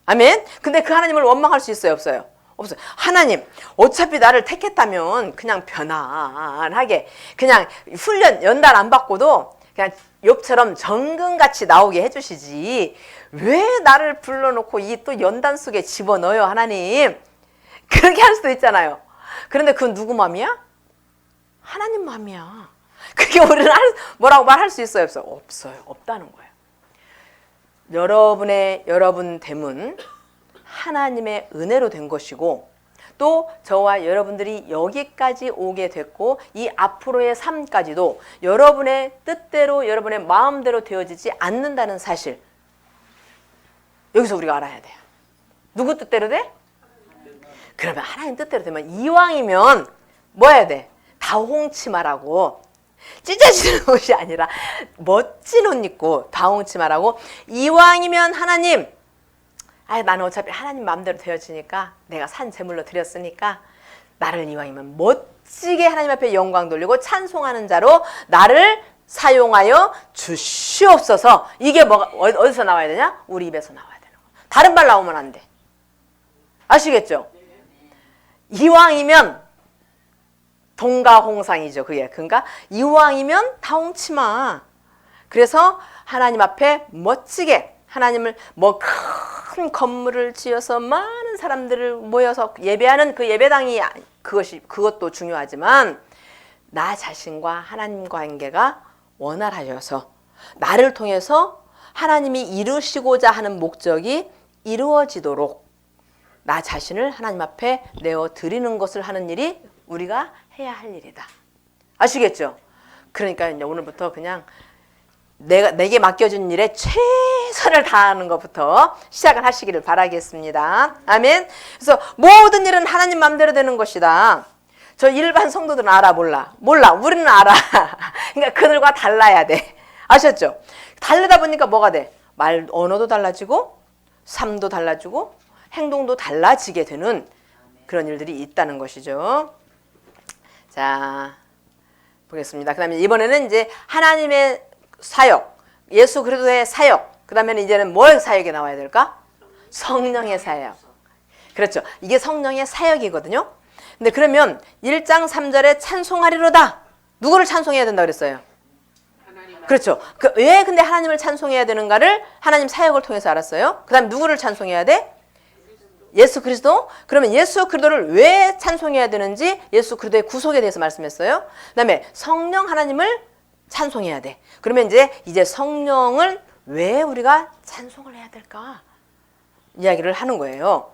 아멘. 근데 그 하나님을 원망할 수 있어요? 없어요? 없어요. 하나님 어차피 나를 택했다면 그냥 편안하게 그냥 훈련 연단 안 받고도 그냥 욥처럼 정금같이 나오게 해주시지 왜 나를 불러놓고 이 또 연단 속에 집어넣어요 하나님. 그렇게 할 수도 있잖아요. 그런데 그건 누구 마음이야? 하나님 마음이야. 그게 우리는 뭐라고 말할 수 있어요? 없어요? 없어요. 없다는 거예요. 여러분 됨은 하나님의 은혜로 된 것이고 또 저와 여러분들이 여기까지 오게 됐고 이 앞으로의 삶까지도 여러분의 뜻대로 여러분의 마음대로 되어지지 않는다는 사실 여기서 우리가 알아야 돼요. 누구 뜻대로 돼? 그러면 하나님 뜻대로 되면 이왕이면 뭐 해야 돼? 다홍치마라고 찢어지는 옷이 아니라 멋진 옷 입고 다홍치마라고 이왕이면 하나님 나는 어차피 하나님 마음대로 되어지니까 내가 산 제물로 드렸으니까 나를 이왕이면 멋지게 하나님 앞에 영광 돌리고 찬송하는 자로 나를 사용하여 주시옵소서. 이게 뭐가 어디서 나와야 되냐? 우리 입에서 나와야 되는 거야. 다른 말 나오면 안 돼. 아시겠죠? 이왕이면 동가홍상이죠. 그게. 그러니까 이왕이면 다홍치마. 그래서 하나님 앞에 멋지게 하나님을 큰 건물을 지어서 많은 사람들을 모여서 예배하는 그 예배당이 그것도 중요하지만 나 자신과 하나님 관계가 원활하여서 나를 통해서 하나님이 이루시고자 하는 목적이 이루어지도록 나 자신을 하나님 앞에 내어 드리는 것을 하는 일이 우리가 해야 할 일이다. 아시겠죠? 그러니까 이제 오늘부터 그냥 내게 맡겨준 일에 최선을 다하는 것부터 시작을 하시기를 바라겠습니다. 아멘. 그래서 모든 일은 하나님 마음대로 되는 것이다. 저 일반 성도들은 알아? 몰라? 우리는 알아. 그러니까 그들과 달라야 돼. 아셨죠? 다르다 보니까 뭐가 돼? 언어도 달라지고 삶도 달라지고 행동도 달라지게 되는 그런 일들이 있다는 것이죠. 자, 보겠습니다. 그 다음에 이번에는 이제 하나님의 사역, 예수 그리스도의 사역, 그 다음에는 이제는 뭐의 사역이 나와야 될까? 성령의 사역. 그렇죠. 이게 성령의 사역이거든요. 근데 그러면 1장 3절에 찬송하리로다. 누구를 찬송해야 된다 그랬어요? 그렇죠. 왜 근데 하나님을 찬송해야 되는가를 하나님 사역을 통해서 알았어요. 그 다음 누구를 찬송해야 돼? 예수 그리스도. 그러면 예수 그리스도를 왜 찬송해야 되는지 예수 그리스도의 구속에 대해서 말씀했어요. 그 다음에 성령 하나님을 찬송해야 돼. 그러면 이제 성령을 왜 우리가 찬송을 해야 될까? 이야기를 하는 거예요.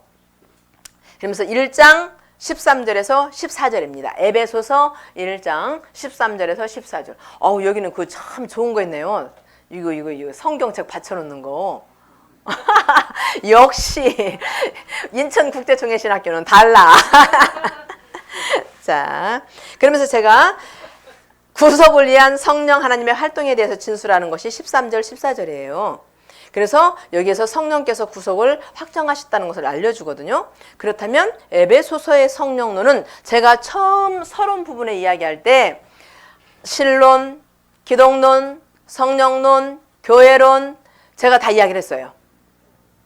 그러면서 1장 13절에서 14절입니다. 에베소서 1장 13절에서 14절. 여기는 그 참 좋은 거 있네요. 이거 성경책 받쳐놓는 거. 역시 인천국제총회신학교는 달라. 자, 그러면서 제가 구속을 위한 성령 하나님의 활동에 대해서 진술하는 것이 13절, 14절이에요. 그래서 여기에서 성령께서 구속을 확정하셨다는 것을 알려주거든요. 그렇다면 에베소서의 성령론은 제가 처음 서론 부분에 이야기할 때 신론, 기독론, 성령론, 교회론 제가 다 이야기를 했어요.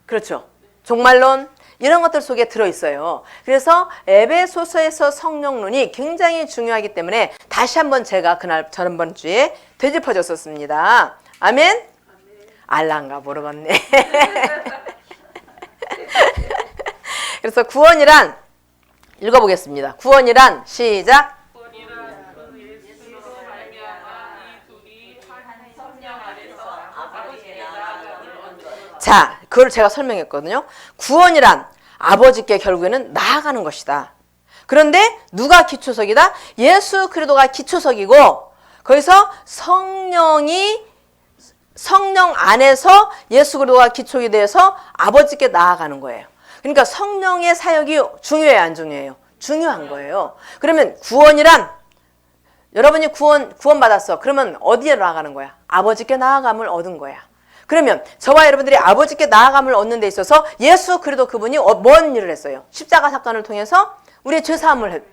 그렇죠. 종말론 이런 것들 속에 들어있어요. 그래서 에베소서에서 성령론이 굉장히 중요하기 때문에 다시 한번 제가 지난번 주에 되짚어줬었습니다. 아멘? 알란가 모르겠네. 그래서 구원이란 읽어보겠습니다. 구원이란 시작. 자, 그걸 제가 설명했거든요. 구원이란 아버지께 결국에는 나아가는 것이다. 그런데 누가 기초석이다? 예수 그리스도가 기초석이고 거기서 성령 안에서 예수 그리스도가 기초이 돼서 아버지께 나아가는 거예요. 그러니까 성령의 사역이 중요해요, 안 중요해요? 중요한 거예요. 그러면 구원이란 여러분이 구원 받았어. 그러면 어디에 나아가는 거야? 아버지께 나아감을 얻은 거야. 그러면 저와 여러분들이 아버지께 나아감을 얻는 데 있어서 예수 그리스도 그분이 뭔 일을 했어요? 십자가 사건을 통해서 우리의 죄사함을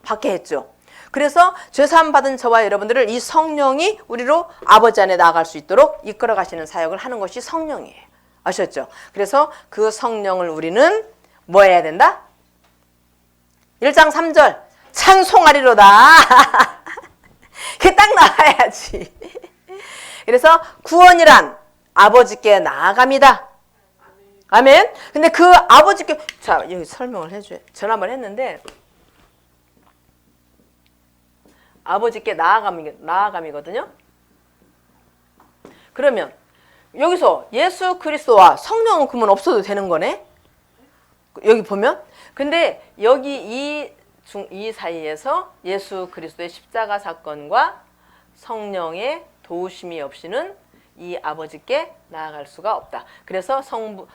받게 했죠. 그래서 죄사함 받은 저와 여러분들을 이 성령이 우리로 아버지 안에 나아갈 수 있도록 이끌어 가시는 사역을 하는 것이 성령이에요. 아셨죠? 그래서 그 성령을 우리는 뭐 해야 된다? 1장 3절 찬송하리로다. 그게 딱 나와야지. 그래서 구원이란 아버지께 나아갑니다. 아멘. 근데 그 아버지께 자 여기 설명을 해줘요. 전화를 했는데 아버지께 나아감이거든요. 그러면 여기서 예수 그리스도와 성령은 그러면 없어도 되는 거네. 여기 보면 근데 여기 이 사이에서 예수 그리스도의 십자가 사건과 성령의 도우심이 없이는 이 아버지께 나아갈 수가 없다. 그래서 성부,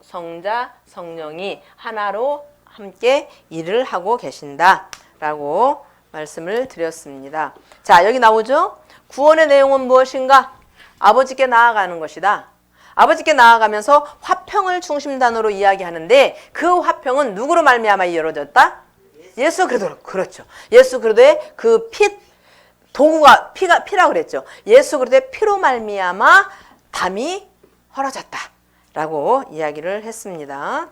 성자, 성령이 하나로 함께 일을 하고 계신다라고 말씀을 드렸습니다. 자, 여기 나오죠? 구원의 내용은 무엇인가? 아버지께 나아가는 것이다. 아버지께 나아가면서 화평을 중심단으로 이야기하는데 그 화평은 누구로 말미암아 이루어졌다? 예수 그리스도로. 그렇죠. 예수 그리스도의 그 도구가 피라고 그랬죠. 예수 그리스도의 피로 말미암아 담이 헐어졌다라고 이야기를 했습니다.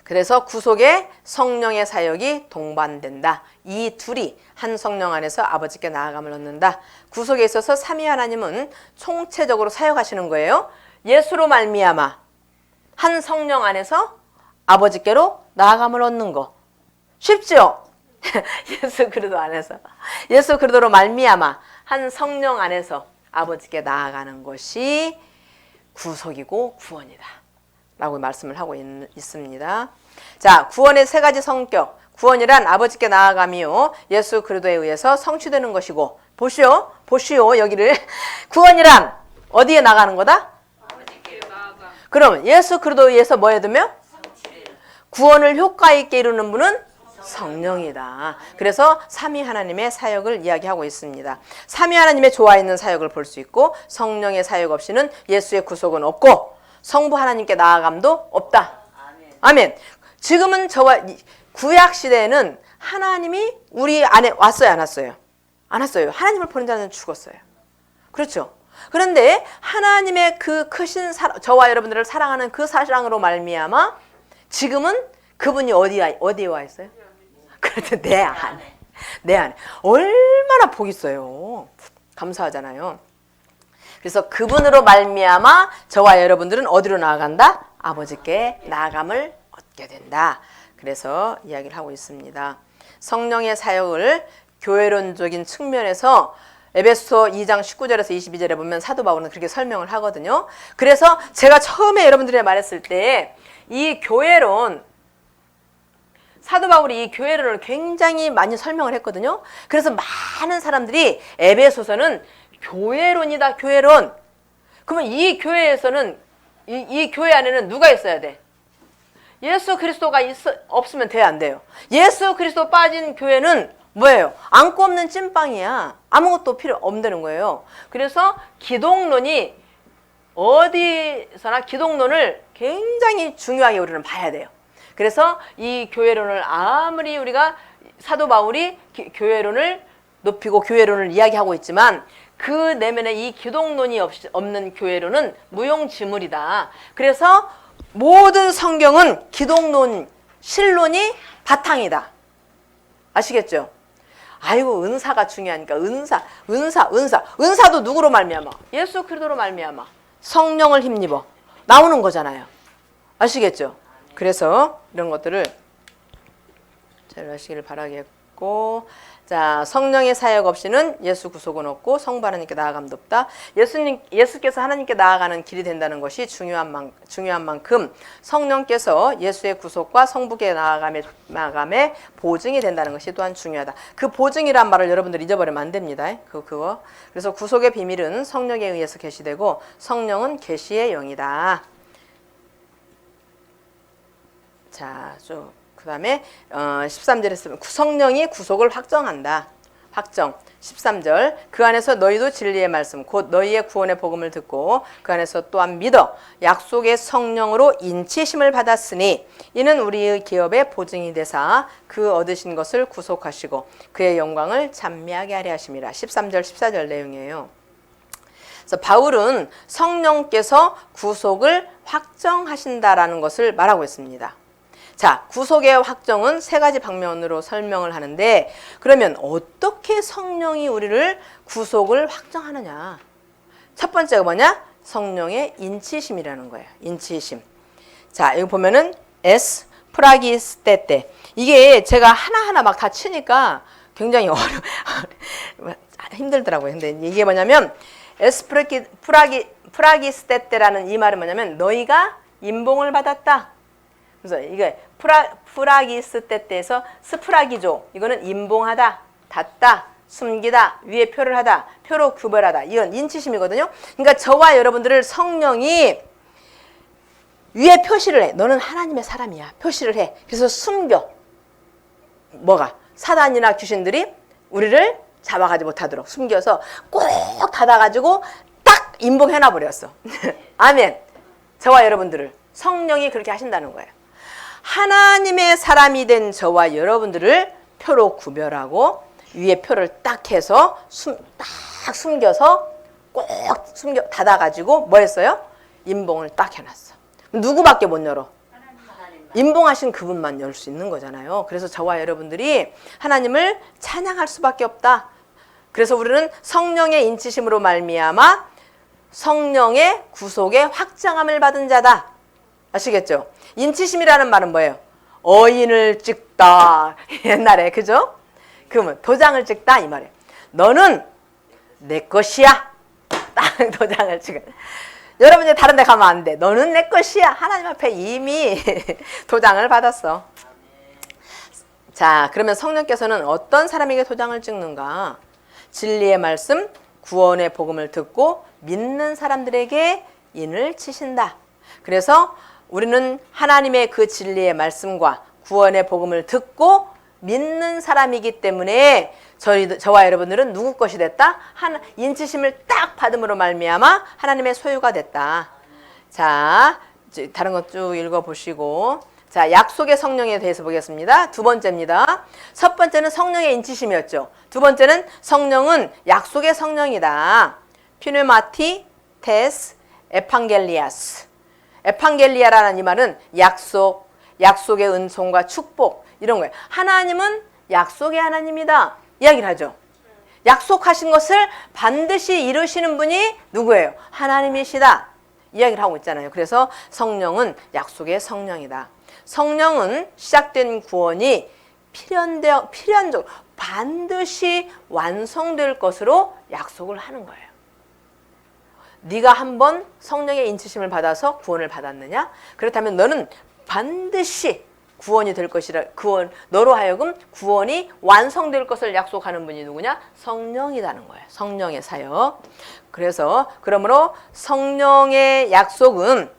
그래서 구속에 성령의 사역이 동반된다. 이 둘이 한 성령 안에서 아버지께 나아감을 얻는다. 구속에 있어서 삼위 하나님은 총체적으로 사역하시는 거예요. 예수로 말미암아 한 성령 안에서 아버지께로 나아감을 얻는 거. 쉽죠? 예수 그리스도 안에서 예수 그리스도로 말미암아 한 성령 안에서 아버지께 나아가는 것이 구속이고 구원이다 라고 말씀을 하고 있습니다. 자, 구원의 세 가지 성격. 구원이란 아버지께 나아감이요 예수 그리스도에 의해서 성취되는 것이고 보시오 여기를 구원이란 어디에 나가는 거다? 아버지께 나아가. 그럼 예수 그리스도에 의해서 뭐 해두며? 구원을 효과 있게 이루는 분은 성령이다. 그래서 삼위 하나님의 사역을 이야기하고 있습니다. 삼위 하나님의 조화 있는 사역을 볼 수 있고 성령의 사역 없이는 예수의 구속은 없고 성부 하나님께 나아감도 없다. 아멘. 지금은 저와 구약 시대에는 하나님이 우리 안에 왔어요, 안 왔어요? 안 왔어요. 하나님을 보는 자는 죽었어요. 그렇죠? 그런데 하나님의 그 크신 저와 여러분들을 사랑하는 그 사랑으로 말미암아 지금은 그분이 어디에 와 있어요? 그래도 내 안에. 내 안에. 얼마나 복 있어요. 감사하잖아요. 그래서 그분으로 말미암아 저와 여러분들은 어디로 나아간다? 아버지께 나아감을 얻게 된다. 그래서 이야기를 하고 있습니다. 성령의 사역을 교회론적인 측면에서 에베소 2장 19절에서 22절에 보면 사도 바울은 그렇게 설명을 하거든요. 그래서 제가 처음에 여러분들이 말했을 때 이 교회론, 사도 바울이 이 교회론을 굉장히 많이 설명을 했거든요. 그래서 많은 사람들이 에베소서는 교회론이다, 교회론. 그러면 이 교회에서는 이 교회 안에는 누가 있어야 돼? 예수 그리스도가 없으면 돼야 안 돼요. 예수 그리스도 빠진 교회는 뭐예요? 안고 없는 찐빵이야. 아무것도 필요 없다는 거예요. 그래서 기독론이 어디서나 기독론을 굉장히 중요하게 우리는 봐야 돼요. 그래서 이 교회론을 아무리 우리가 사도 바울이 교회론을 높이고 교회론을 이야기하고 있지만 그 내면에 이 기독론이 없는 교회론은 무용지물이다. 그래서 모든 성경은 기독론, 신론이 바탕이다. 아시겠죠? 아이고 은사가 중요하니까 은사도 누구로 말미암아? 예수 그리스도로 말미암아 성령을 힘입어 나오는 거잖아요. 아시겠죠? 그래서 이런 것들을 잘 하시기를 바라겠고, 자, 성령의 사역 없이는 예수 구속은 없고 성부 하나님께 나아감도 없다. 예수께서 하나님께 나아가는 길이 된다는 것이 중요한 만큼 성령께서 예수의 구속과 성부께 나아감의 보증이 된다는 것이 또한 중요하다. 그 보증이란 말을 여러분들 잊어버리면 안 됩니다. 그거. 그래서 구속의 비밀은 성령에 의해서 계시되고 성령은 계시의 영이다. 자, 그 다음에 13절에 쓰면 성령이 구속을 확정한다. 확정. 13절 그 안에서 너희도 진리의 말씀 곧 너희의 구원의 복음을 듣고 그 안에서 또한 믿어 약속의 성령으로 인치심을 받았으니 이는 우리의 기업의 보증이 되사 그 얻으신 것을 구속하시고 그의 영광을 찬미하게 하려 하심이라. 13절 14절 내용이에요. 그래서 바울은 성령께서 구속을 확정하신다라는 것을 말하고 있습니다. 자, 구속의 확정은 세 가지 방면으로 설명을 하는데 그러면 어떻게 성령이 우리를 구속을 확정하느냐? 첫 번째가 뭐냐? 성령의 인치심이라는 거예요. 인치심. 자, 여기 보면은 S 프라기스테테. 이게 제가 하나하나 막 다 치니까 굉장히 힘들더라고요. 근데 이게 뭐냐면 S 프라기스테테라는 이 말은 뭐냐면 너희가 임봉을 받았다. 그래서 이게 프라기스테테에서 스프라기조, 이거는 임봉하다, 닫다, 숨기다, 위에 표를 하다, 표로 구별하다. 이건 인치심이거든요. 그러니까 저와 여러분들을 성령이 위에 표시를 해. 너는 하나님의 사람이야. 표시를 해. 그래서 숨겨. 뭐가? 사단이나 귀신들이 우리를 잡아가지 못하도록 숨겨서 꼭 닫아가지고 딱 임봉해놔버렸어. 아멘. 저와 여러분들을 성령이 그렇게 하신다는 거예요. 하나님의 사람이 된 저와 여러분들을 표로 구별하고 위에 표를 딱 해서 딱 숨겨서 꼭 닫아가지고 뭐 했어요? 임봉을 딱 해놨어. 누구밖에 못 열어? 임봉하신 그분만 열 수 있는 거잖아요. 그래서 저와 여러분들이 하나님을 찬양할 수밖에 없다. 그래서 우리는 성령의 인치심으로 말미암아 성령의 구속의 확정함을 받은 자다. 아시겠죠? 인치심이라는 말은 뭐예요? 어인을 찍다. 옛날에, 그죠? 그러면 도장을 찍다 이 말이에요. 너는 내 것이야. 딱 도장을 찍어. 여러분 이제 다른 데 가면 안 돼. 너는 내 것이야. 하나님 앞에 이미 도장을 받았어. 자, 그러면 성령께서는 어떤 사람에게 도장을 찍는가? 진리의 말씀, 구원의 복음을 듣고 믿는 사람들에게 인을 치신다. 그래서 우리는 하나님의 그 진리의 말씀과 구원의 복음을 듣고 믿는 사람이기 때문에 저와 여러분들은 누구 것이 됐다? 인치심을 딱 받음으로 말미암아 하나님의 소유가 됐다. 자, 다른 것 쭉 읽어보시고 자, 약속의 성령에 대해서 보겠습니다. 두 번째입니다. 첫 번째는 성령의 인치심이었죠. 두 번째는 성령은 약속의 성령이다. 피누마티, 테스, 에판겔리아스. 에판겔리아라는 이 말은 약속, 약속의 은총과 축복 이런 거예요. 하나님은 약속의 하나님이다. 이야기를 하죠. 약속하신 것을 반드시 이루시는 분이 누구예요? 하나님이시다. 이야기를 하고 있잖아요. 그래서 성령은 약속의 성령이다. 성령은 시작된 구원이 필연적으로 반드시 완성될 것으로 약속을 하는 거예요. 네가 한번 성령의 인치심을 받아서 구원을 받았느냐? 그렇다면 너는 반드시 구원이 될 것이라, 너로 하여금 구원이 완성될 것을 약속하는 분이 누구냐? 성령이라는 거예요. 성령의 사역. 그러므로 성령의 약속은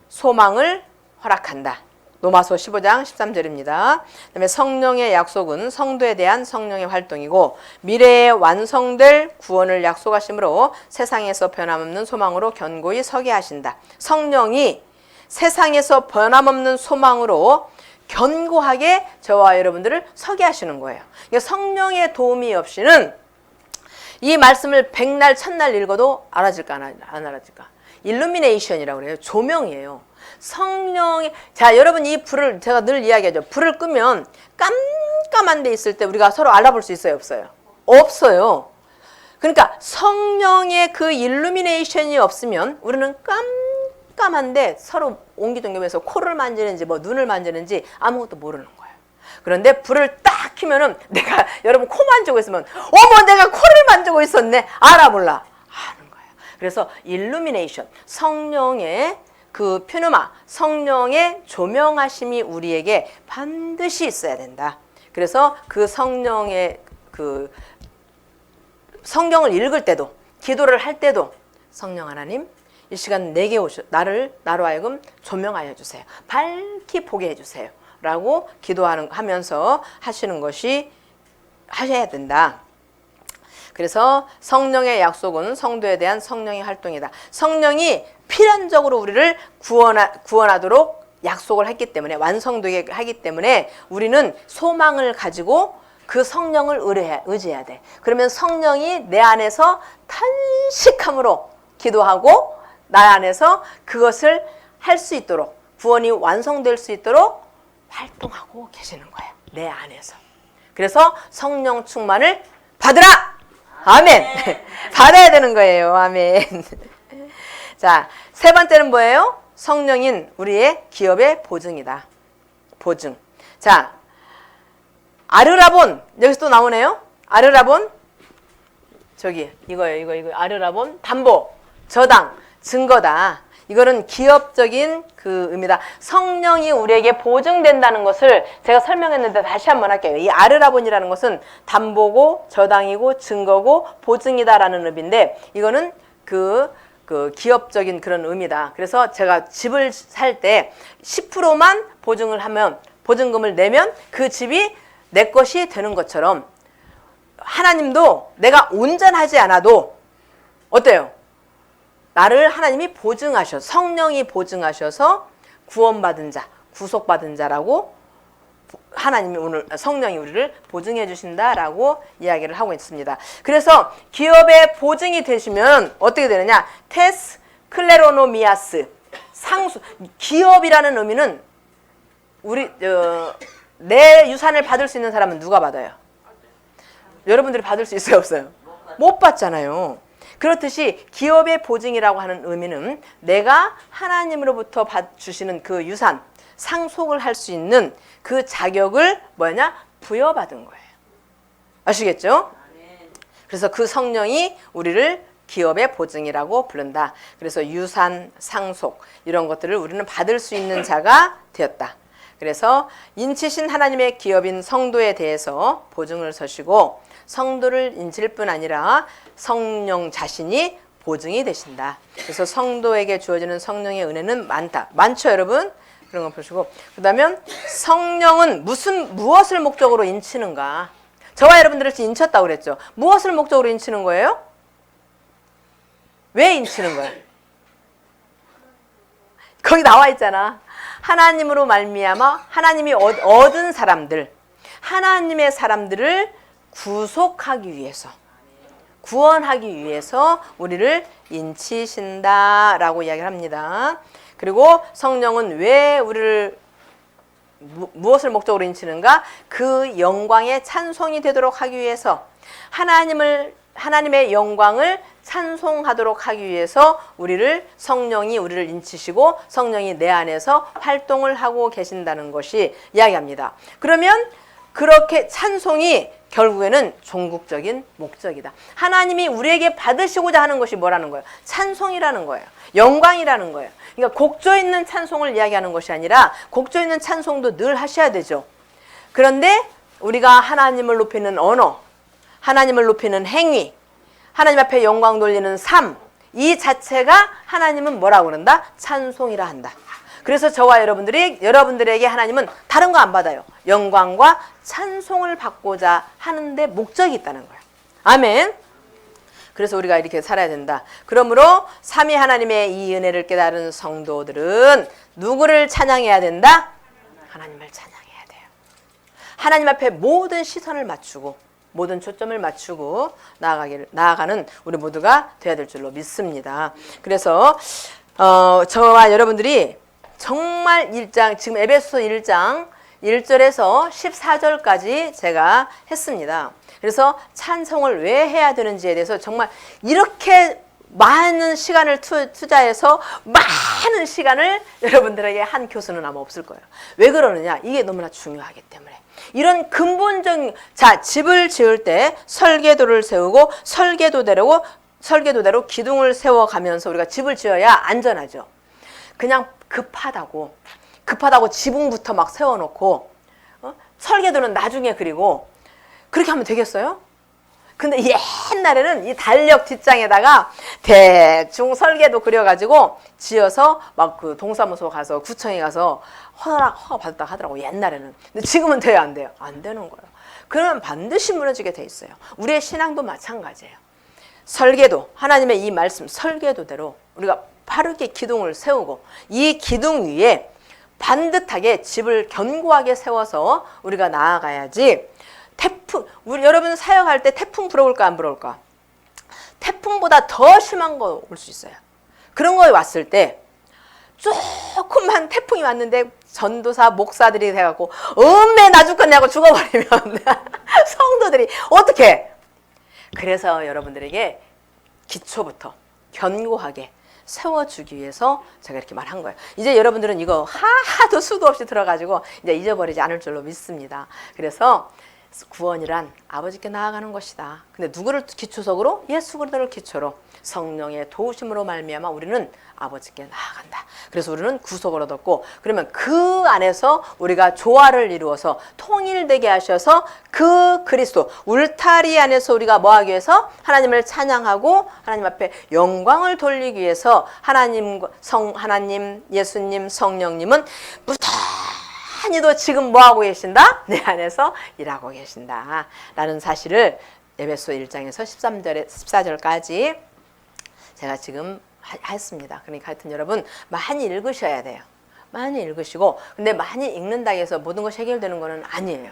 소망을 허락한다. 로마서 15장 13절입니다. 그다음에 성령의 약속은 성도에 대한 성령의 활동이고 미래에 완성될 구원을 약속하심으로 세상에서 변함없는 소망으로 견고히 서게 하신다. 성령이 세상에서 변함없는 소망으로 견고하게 저와 여러분들을 서게 하시는 거예요. 그러니까 성령의 도움이 없이는 이 말씀을 백날 천날 읽어도 알아질까 안 알아질까? 일루미네이션이라고 그래요. 조명이에요. 성령의, 자, 여러분 이 불을, 제가 늘 이야기하죠. 불을 끄면 깜깜한 데 있을 때 우리가 서로 알아볼 수 있어요, 없어요? 없어요. 그러니까 성령의 그 일루미네이션이 없으면 우리는 깜깜한데 서로 옹기종기면서 코를 만지는지 뭐 눈을 만지는지 아무것도 모르는 거예요. 그런데 불을 딱 켜면은 내가, 여러분 코 만지고 있으면 어머 내가 코를 만지고 있었네. 알아 몰라? 아는 거예요. 그래서 일루미네이션, 성령의 그 퓨누마, 성령의 조명하심이 우리에게 반드시 있어야 된다. 그래서 그 성령의 그 성경을 읽을 때도, 기도를 할 때도 성령 하나님 이 시간 내게 나로 하여금 조명하여 주세요. 밝히 보게 해주세요. 라고 기도하면서 하시는 것이 하셔야 된다. 그래서 성령의 약속은 성도에 대한 성령의 활동이다. 성령이 필연적으로 우리를 구원하도록 약속을 했기 때문에, 완성되게 하기 때문에 우리는 소망을 가지고 그 성령을 의지해야 돼. 그러면 성령이 내 안에서 탄식함으로 기도하고 나 안에서 그것을 할 수 있도록, 구원이 완성될 수 있도록 활동하고 계시는 거예요. 내 안에서. 그래서 성령 충만을 받으라! 아멘! 받아야 되는 거예요. 아멘. 자, 세 번째는 뭐예요? 성령인 우리의 기업의 보증이다. 보증. 자, 아르라본. 여기서 또 나오네요. 아르라본. 저기, 이거예요. 이거. 아르라본. 담보, 저당, 증거다. 이거는 기업적인 그 의미다. 성령이 우리에게 보증된다는 것을 제가 설명했는데 다시 한번 할게요. 이 아르라본이라는 것은 담보고 저당이고 증거고 보증이다라는 의미인데 이거는 그 기업적인 그런 의미다. 그래서 제가 집을 살 때 10%만 보증을 하면, 보증금을 내면 그 집이 내 것이 되는 것처럼 하나님도 내가 온전하지 않아도 어때요? 나를 하나님이 보증하셔서, 성령이 보증하셔서 구원받은 자, 구속받은 자라고 하나님이 오늘, 성령이 우리를 보증해 주신다라고 이야기를 하고 있습니다. 그래서 기업의 보증이 되시면 어떻게 되느냐? 테스 클레로노미아스, 상수. 기업이라는 의미는 내 유산을 받을 수 있는 사람은 누가 받아요? 여러분들이 받을 수 있어요, 없어요? 못 받잖아요. 그렇듯이 기업의 보증이라고 하는 의미는 내가 하나님으로부터 주시는 그 유산, 상속을 할 수 있는 그 자격을 부여받은 거예요. 아시겠죠? 그래서 그 성령이 우리를 기업의 보증이라고 부른다. 그래서 유산, 상속 이런 것들을 우리는 받을 수 있는 자가 되었다. 그래서 인치신 하나님의 기업인 성도에 대해서 보증을 서시고 성도를 인칠 뿐 아니라 성령 자신이 보증이 되신다. 그래서 성도에게 주어지는 성령의 은혜는 많죠, 여러분? 그런 거 보시고. 그다음에 성령은 무엇을 목적으로 인치는가? 저와 여러분들을 인쳤다고 그랬죠. 무엇을 목적으로 인치는 거예요? 왜 인치는 거예요? 거기 나와 있잖아. 하나님으로 말미암아 하나님이 얻은 사람들, 하나님의 사람들을 구속하기 위해서, 구원하기 위해서 우리를 인치신다라고 이야기를 합니다. 그리고 성령은 왜 우리를 무엇을 목적으로 인치는가? 그 영광의 찬송이 되도록 하기 위해서, 하나님의 영광을 찬송하도록 하기 위해서 성령이 우리를 인치시고 성령이 내 안에서 활동을 하고 계신다는 것이 이야기합니다. 그러면 그렇게 찬송이 결국에는 종국적인 목적이다. 하나님이 우리에게 받으시고자 하는 것이 뭐라는 거예요? 찬송이라는 거예요. 영광이라는 거예요. 그러니까 곡조 있는 찬송을 이야기하는 것이 아니라 곡조 있는 찬송도 늘 하셔야 되죠. 그런데 우리가 하나님을 높이는 언어, 하나님을 높이는 행위, 하나님 앞에 영광 돌리는 삶, 이 자체가 하나님은 뭐라고 그런다? 찬송이라 한다. 그래서 저와 여러분들에게 하나님은 다른 거 안 받아요. 영광과 찬송을 받고자 하는데 목적이 있다는 거예요. 아멘. 그래서 우리가 이렇게 살아야 된다. 그러므로 삼위 하나님의 이 은혜를 깨달은 성도들은 누구를 찬양해야 된다? 하나님을 찬양해야 돼요. 하나님 앞에 모든 시선을 맞추고 모든 초점을 맞추고 나아가는 우리 모두가 되어야 될 줄로 믿습니다. 그래서 저와 여러분들이 정말 지금 에베소서 1장 1절에서 14절까지 제가 했습니다. 그래서 찬송을 왜 해야 되는지에 대해서 정말 이렇게 많은 시간을 투자해서 많은 시간을 여러분들에게 한 교수는 아마 없을 거예요. 왜 그러느냐? 이게 너무나 중요하기 때문에. 이런 근본적인, 집을 지을 때 설계도를 세우고 설계도대로 기둥을 세워가면서 우리가 집을 지어야 안전하죠. 그냥 급하다고 지붕부터 막 세워놓고 설계도는 나중에 그리고 그렇게 하면 되겠어요? 근데 옛날에는 이 달력 뒷장에다가 대충 설계도 그려가지고 지어서 막 그 동사무소 가서 구청에 가서 허가 받았다 하더라고, 옛날에는. 근데 지금은 돼요, 안 돼요? 안 되는 거예요. 그러면 반드시 무너지게 돼 있어요. 우리의 신앙도 마찬가지예요. 설계도, 하나님의 이 말씀 설계도대로 우리가 바르게 기둥을 세우고 이 기둥 위에 반듯하게 집을 견고하게 세워서 우리가 나아가야지. 여러분 사역할 때 태풍 불어올까 안 불어올까? 태풍보다 더 심한 거 올 수 있어요. 그런 거에 왔을 때 조금만 태풍이 왔는데 전도사 목사들이 돼갖고 나 죽겠냐고 죽어버리면 성도들이 어떻게? 그래서 여러분들에게 기초부터 견고하게 세워주기 위해서 제가 이렇게 말한 거예요. 이제 여러분들은 이거 하도 수도 없이 들어가지고 이제 잊어버리지 않을 줄로 믿습니다. 그래서 구원이란 아버지께 나아가는 것이다. 근데 누구를 기초석으로? 예수 그리스도를 기초로 성령의 도우심으로 말미암아 우리는 아버지께 나아간다. 그래서 우리는 구속을 얻었고, 그러면 그 안에서 우리가 조화를 이루어서 통일되게 하셔서 그 그리스도 울타리 안에서 우리가 뭐하기 위해서? 하나님을 찬양하고 하나님 앞에 영광을 돌리기 위해서 하나님, 예수님, 성령님은 무한히도 지금 뭐하고 계신다? 내 안에서 일하고 계신다 라는 사실을 에베소 1장에서 14절까지 제가 지금 했습니다. 그러니까 하여튼 여러분 많이 읽으셔야 돼요. 많이 읽으시고, 근데 많이 읽는다고 해서 모든 것이 해결되는 거는 아니에요.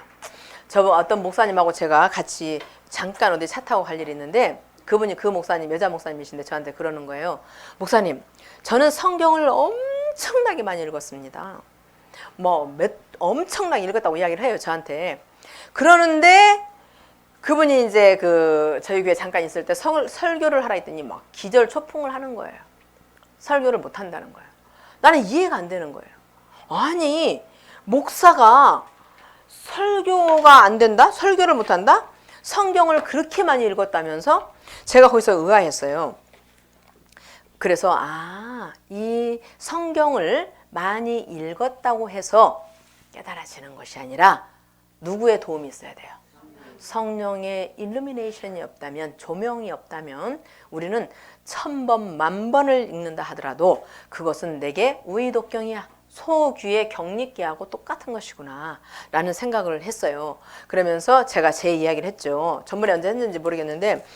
어떤 목사님하고 제가 같이 잠깐 어디 차 타고 갈 일이 있는데 그분이 그 목사님, 여자 목사님이신데 저한테 그러는 거예요. 목사님, 저는 성경을 엄청나게 많이 읽었습니다. 엄청나게 읽었다고 이야기를 해요, 저한테. 그러는데 그분이 이제 저희 교회 잠깐 있을 때 설교를 하라 했더니 막 기절초풍을 하는 거예요. 설교를 못 한다는 거예요. 나는 이해가 안 되는 거예요. 아니, 목사가 설교가 안 된다? 설교를 못 한다? 성경을 그렇게 많이 읽었다면서? 제가 거기서 의아했어요. 그래서 이 성경을 많이 읽었다고 해서 깨달아지는 것이 아니라 누구의 도움이 있어야 돼요? 성령의 일루미네이션이 없다면, 조명이 없다면 우리는 1000번, 10,000번을 읽는다 하더라도 그것은 내게 우의독경이야. 소귀의 경리기하고 똑같은 것이구나 라는 생각을 했어요. 그러면서 제가 제 이야기를 했죠. 전번에 언제 했는지 모르겠는데,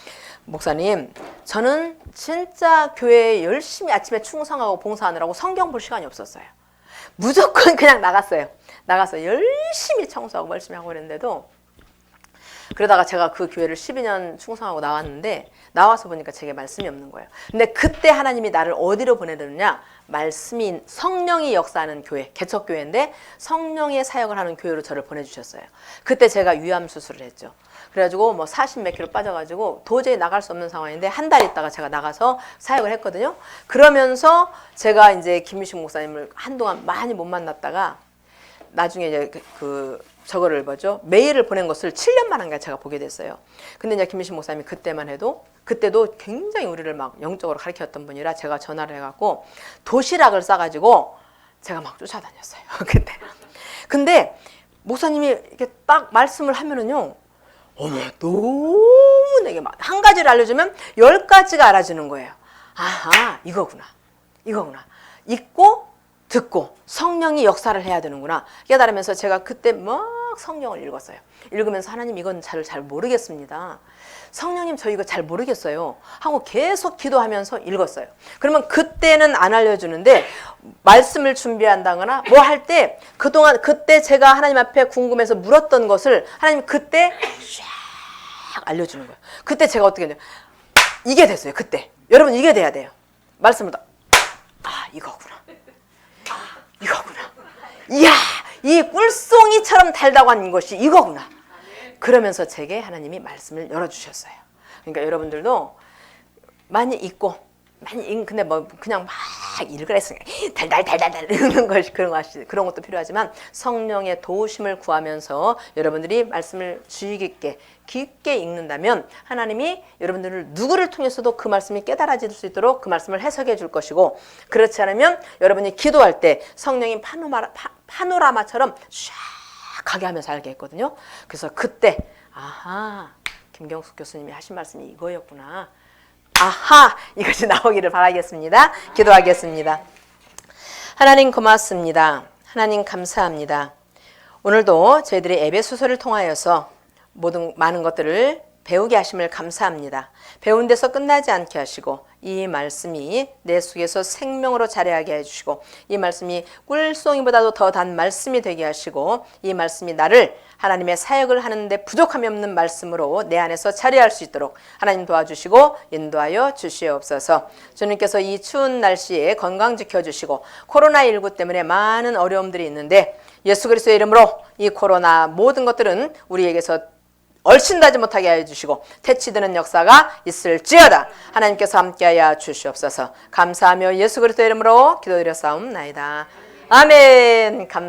목사님, 저는 진짜 교회에 열심히 아침에 충성하고 봉사하느라고 성경 볼 시간이 없었어요. 무조건 그냥 나갔어요. 나가서 열심히 청소하고 열심히 하고 그랬는데도, 그러다가 제가 그 교회를 12년 충성하고 나왔는데, 나와서 보니까 제게 말씀이 없는 거예요. 근데 그때 하나님이 나를 어디로 보내드느냐, 말씀이 성령이 역사하는 교회, 개척교회인데 성령의 사역을 하는 교회로 저를 보내주셨어요. 그때 제가 위암 수술을 했죠. 그래가지고 뭐 40 몇 킬로 빠져가지고 도저히 나갈 수 없는 상황인데, 한 달 있다가 제가 나가서 사역을 했거든요. 그러면서 제가 이제 김미식 목사님을 한동안 많이 못 만났다가 나중에 이제 저거를 메일을 보낸 것을 7년 만에 제가 보게 됐어요. 근데 이제 김미식 목사님이 그때도 굉장히 우리를 막 영적으로 가르쳤던 분이라 제가 전화를 해갖고 도시락을 싸가지고 제가 막 쫓아다녔어요. 그때. 근데 목사님이 이렇게 딱 말씀을 하면은요, 어머, 너무 내게 막 한 가지를 알려주면 10가지가 알아주는 거예요. 아하, 이거구나. 읽고 듣고 성령이 역사를 해야 되는구나 깨달으면서 제가 그때 막 성경을 읽었어요. 읽으면서 하나님, 이건 잘 모르겠습니다. 성령님, 저 이거 잘 모르겠어요 하고 계속 기도하면서 읽었어요. 그러면 그때는 안 알려주는데 말씀을 준비한다거나 뭐 할 때 그동안 그때 제가 하나님 앞에 궁금해서 물었던 것을 하나님 그때 쫙 알려주는 거예요. 그때 제가 어떻게 했냐면 이게 됐어요. 그때 여러분 이게 돼야 돼요. 말씀을 다 이거구나. 이야, 이 꿀송이처럼 달다고 하는 것이 이거구나. 그러면서 제게 하나님이 말씀을 열어주셨어요. 그러니까 여러분들도 많이 읽고 근데 뭐 그냥 막 읽으라 했으니까 달달 읽는 것이 그런 것도 필요하지만 성령의 도우심을 구하면서 여러분들이 말씀을 주의 깊게 읽는다면 하나님이 여러분들을 누구를 통해서도 그 말씀이 깨달아질 수 있도록 그 말씀을 해석해 줄 것이고, 그렇지 않으면 여러분이 기도할 때 성령이 파노라마처럼 쫙 가게 하면서 알게 했거든요. 그래서 그때 김경숙 교수님이 하신 말씀이 이거였구나. 이것이 나오기를 바라겠습니다. 기도하겠습니다. 하나님 고맙습니다. 하나님 감사합니다. 오늘도 저희들이 에베소서를 통하여서 많은 것들을 배우게 하심을 감사합니다. 배운 데서 끝나지 않게 하시고 이 말씀이 내 속에서 생명으로 자라게 해주시고 이 말씀이 꿀송이보다도 더 단 말씀이 되게 하시고 이 말씀이 나를 하나님의 사역을 하는데 부족함이 없는 말씀으로 내 안에서 자리할 수 있도록 하나님 도와주시고 인도하여 주시옵소서. 주님께서 이 추운 날씨에 건강 지켜주시고 코로나19 때문에 많은 어려움들이 있는데 예수 그리스도의 이름으로 이 코로나 모든 것들은 우리에게서 얼씬하지 못하게 해주시고 퇴치되는 역사가 있을지어다. 하나님께서 함께하여 주시옵소서. 감사하며 예수 그리스도의 이름으로 기도드려 싸움나이다. 아멘.